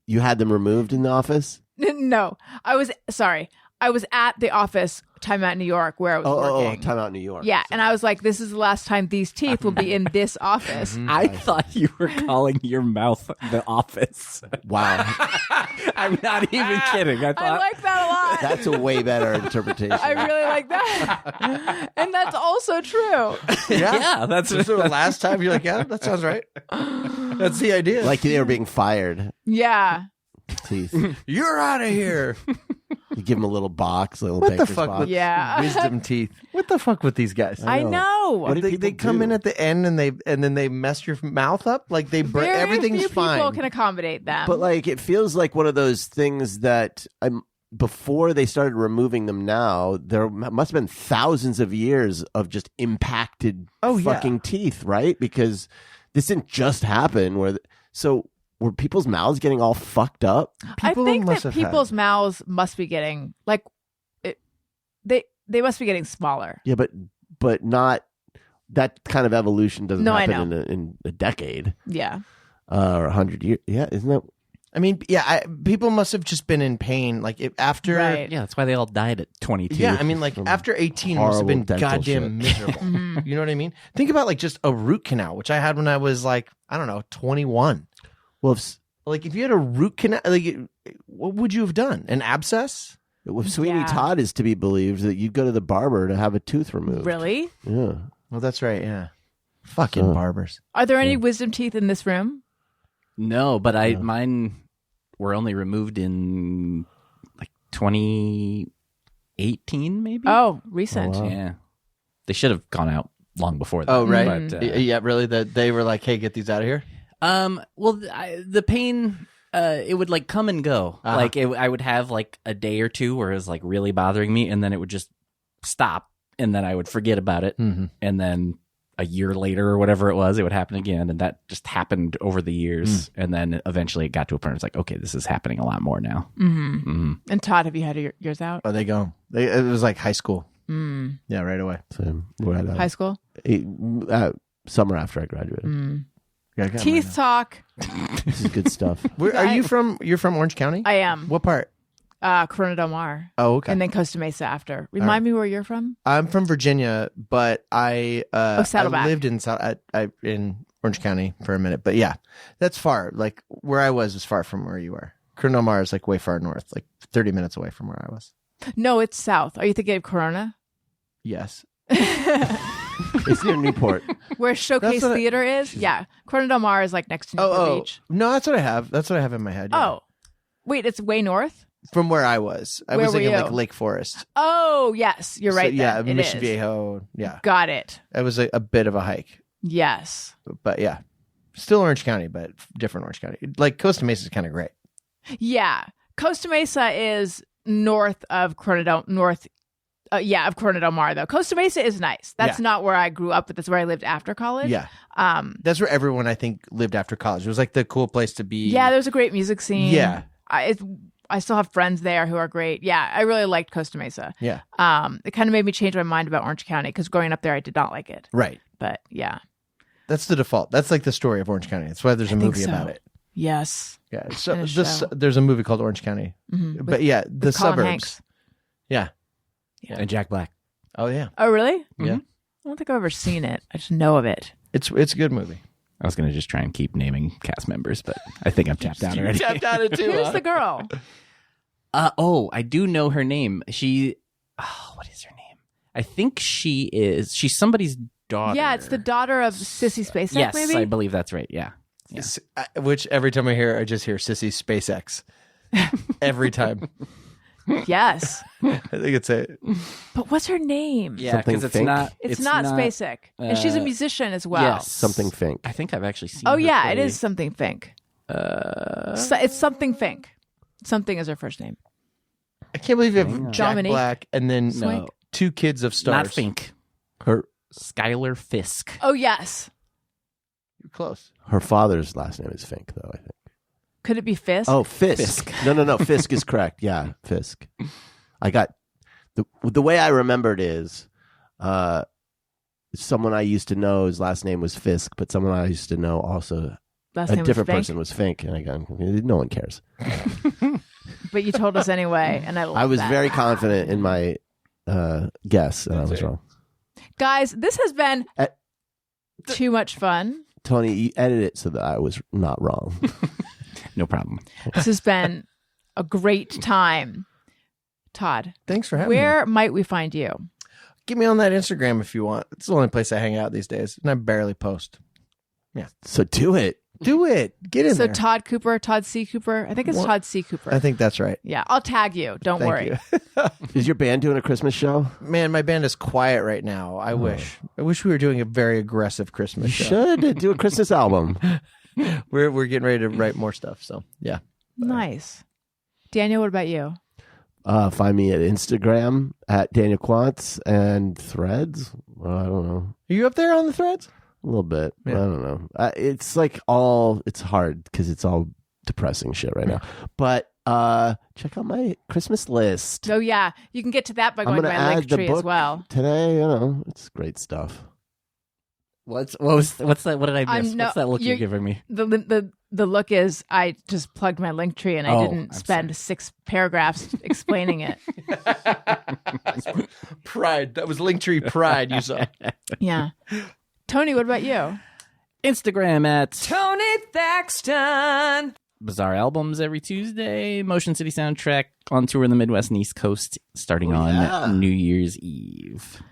you had them removed in the office? No, I was at the office, Time Out New York, where I was working. Time Out New York. Yeah, and I was like, this is the last time these teeth will be in this office. I thought you were calling your mouth the office. Wow. I'm not even kidding. I I thought like that a lot. That's a way better interpretation. I really like that. And that's also true. yeah, that's So the last time you're like, yeah, that sounds right. That's the idea. Like they were being fired. Yeah. Teeth. you're out of here. You give them a little box, a little What the baker's fuck box. with Yeah. wisdom teeth? What the fuck with these guys? I know. What do They people come do? in at the end and then they mess your mouth up. Like they break Very everything's few fine. people can accommodate them. But like, it feels like one of those things that before they started removing them. Now there must have been thousands of years of just impacted fucking teeth, right? Because this didn't just happen. Were people's mouths getting all fucked up? People I think must that have had- people's mouths must be getting like they must be getting smaller. Yeah, but not that kind of evolution doesn't No, I happen know. in a decade Yeah. or 100 years. Yeah, isn't that? I mean, yeah, people must have just been in pain. Like after, Right. yeah, that's why they all died at 22. yeah, I mean, like From after 18 must have been horrible dental goddamn shit. miserable. Mhm. You know what I mean? Think about like just a root canal, which I had when I was like, I don't know, 21. Well, Like if you had a root canal, like what would you have done? An abscess? Sweeney Yeah. Todd is to be believed that you'd go to the barber to have a tooth removed. Really? Yeah. Well, that's right. Yeah. Fucking So- barbers. Are there any wisdom teeth in this room? No, but mine were only removed in like 2018, maybe. Oh, recent. Oh, wow. Yeah, they should have gone out long before that. Oh, right. But, Yeah, really? That they were like, hey, get these out of here? well, the pain, it would like come and go. Uh-huh. Like I would have like a day or two where it was like really bothering me, and then it would just stop, and then I would forget about it, Mm-hmm. and then a year later or whatever it would happen again, and that just happened over the years, and then eventually it got to a point where it's like, okay, this is happening a lot more now. And Todd, have you had yours out? Oh, they go. It was like high school. Yeah, right away. So we're at High school? summer after I graduated. Yeah, I got Teeth mine talk. This is good stuff. now. Are you from? You're from Orange County? I am. What part? Corona Del Mar. Oh, okay. And then Costa Mesa after. Remind me where you're from? I'm from Virginia, but I Saddleback. lived in in Orange County for a minute. But yeah, that's far. Like where I was far from where you are. Corona Del Mar is like way far north, like 30 minutes away from where I was. No, it's south. Are you thinking of Corona? Yes. It's near Newport. Where Showcase That's what I- Theater is? Yeah. Corona Del Mar is like next to Newport Beach. No, that's what I have. That's what I have in my head. Yeah. Oh. Wait, it's way north? From where I was. I Where was were thinking you? like Lake Forest. Oh, yes. You're right. So, yeah, then. It Mission is. Viejo. Yeah. Got it. It was a bit of a hike. Yes. But yeah. Still Orange County, but different Orange County. Like Costa Mesa is kind of great. Yeah. Costa Mesa is north of Corona Del of Corona Del Mar, though. Costa Mesa is nice. That's Yeah. not where I grew up, but that's where I lived after college. Yeah. Um, That's where everyone I think lived after college. It was like the cool place to be. yeah, there's a great music scene. Yeah. I still have friends there who are great. Yeah, I really liked Costa Mesa. Yeah. It kind of made me change my mind about Orange County because growing up there, I did not like it. Right. But yeah, That's the default. That's like the story of Orange County. That's why there's a I think movie so. about it. yes. Yeah. So And a show. there's a movie called Orange County. Mhm. But yeah, the with Colin suburbs. Hanks. Yeah. And Jack Black. Oh yeah. Oh, really? Yeah. I don't think I've ever seen it. I just know of it. It's a good movie. I was gonna just try and keep naming cast members, but I think I'm tapped out already. out of Who's the girl? I do know her name. What is her name? I think she's somebody's daughter. Yeah, it's the daughter of Sissy Spacek, Yes, maybe? I believe that's right. Yeah. Which every time I hear, I just hear Sissy SpaceX. Every time. Yes. I think it's a. But what's her name? Yeah, Something because it's Fink? not. It's not Spacek. And she's a musician as well. Yes. Something Fink. I think I've actually seen. Oh, her yeah, play. it is something Fink. It's something Fink. Something is her first name. I can't believe you have Jack Dominique? Black and then No. two kids of stars. Not Fink. Her Skylar Fisk. Oh, yes. You're close. her father's last name is Fink, though, I think. Could it be Fisk? Oh, Fisk. No. Fisk is correct. Yeah, Fisk. I got the way I remembered is someone I used to know, his last name was Fisk, but someone I used to know also Last a name different was Fink? person was Fink, and I go, no one cares. But you told us anyway, and I love I was that. very confident in my guess, and I was wrong. Guys, this has been Uh, too much fun. Tony, you edit it so that I was not wrong. No problem. This has been a great time. Todd, Thanks for having me. where might we find you? Get me on that Instagram if you want. It's the only place I hang out these days, and I barely post. So do it. Do it. Get in So there. Todd C. Cooper. I think it's What? Todd C. Cooper. I think that's right. Yeah, I'll tag you. Don't Thank worry. you. Is your band doing a Christmas show? Man, my band is quiet right now. I wish we were doing a very aggressive Christmas You show. should do a Christmas album. We're getting ready to write more stuff. So yeah. Nice. Daniel, what about you? Find me at Instagram at Daniel Quantz and Threads. I don't know. Are you up there on the threads? A little bit. Yeah. I don't know. It's like it's hard because it's all depressing shit right now. But check out my Christmas list. Oh, yeah. You can get to that by I'm going to gonna my add link the tree book as well. today. It's great stuff. What's that? What did I miss? What's that look you're giving me? The look is I just plugged my link tree and I Oh, didn't I'm spend 6 paragraphs explaining it. Pride. That was Linktree Pride you saw. Yeah. Tony, what about you? Instagram at Tony Thaxton. Bizarre Albums every Tuesday. Motion City Soundtrack on tour in the Midwest and East Coast starting on New Year's Eve.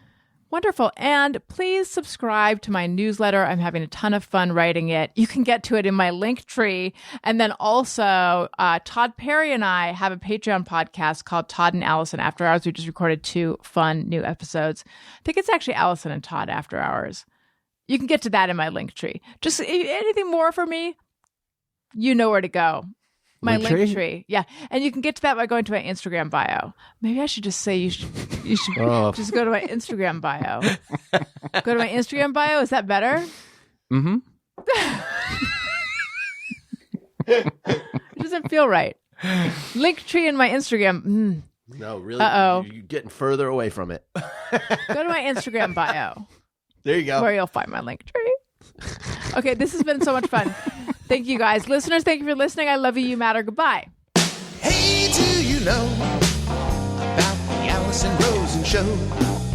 Wonderful. And please subscribe to my newsletter. I'm having a ton of fun writing it. You can get to it in my link tree. And then also, Todd Perry and I have a Patreon podcast called Todd and Allison After Hours. We just recorded 2 fun new episodes. I think it's actually Allison and Todd After Hours. You can get to that in my link tree. Just anything more for me, you know where to go. My link tree. Yeah. And you can get to that by going to my Instagram bio. Maybe I should just say you should just go to my Instagram bio. Go to my Instagram bio. Is that better? Mm-hmm. It doesn't feel right. Link tree in my Instagram. No, really. You're getting further away from it. Go to my Instagram bio. There you go. Where you'll find my link tree. Okay, this has been so much fun. Thank you guys. Listeners, thank you for listening. I love you. You matter. Goodbye. Hey, do you know about the Allison Rosen show?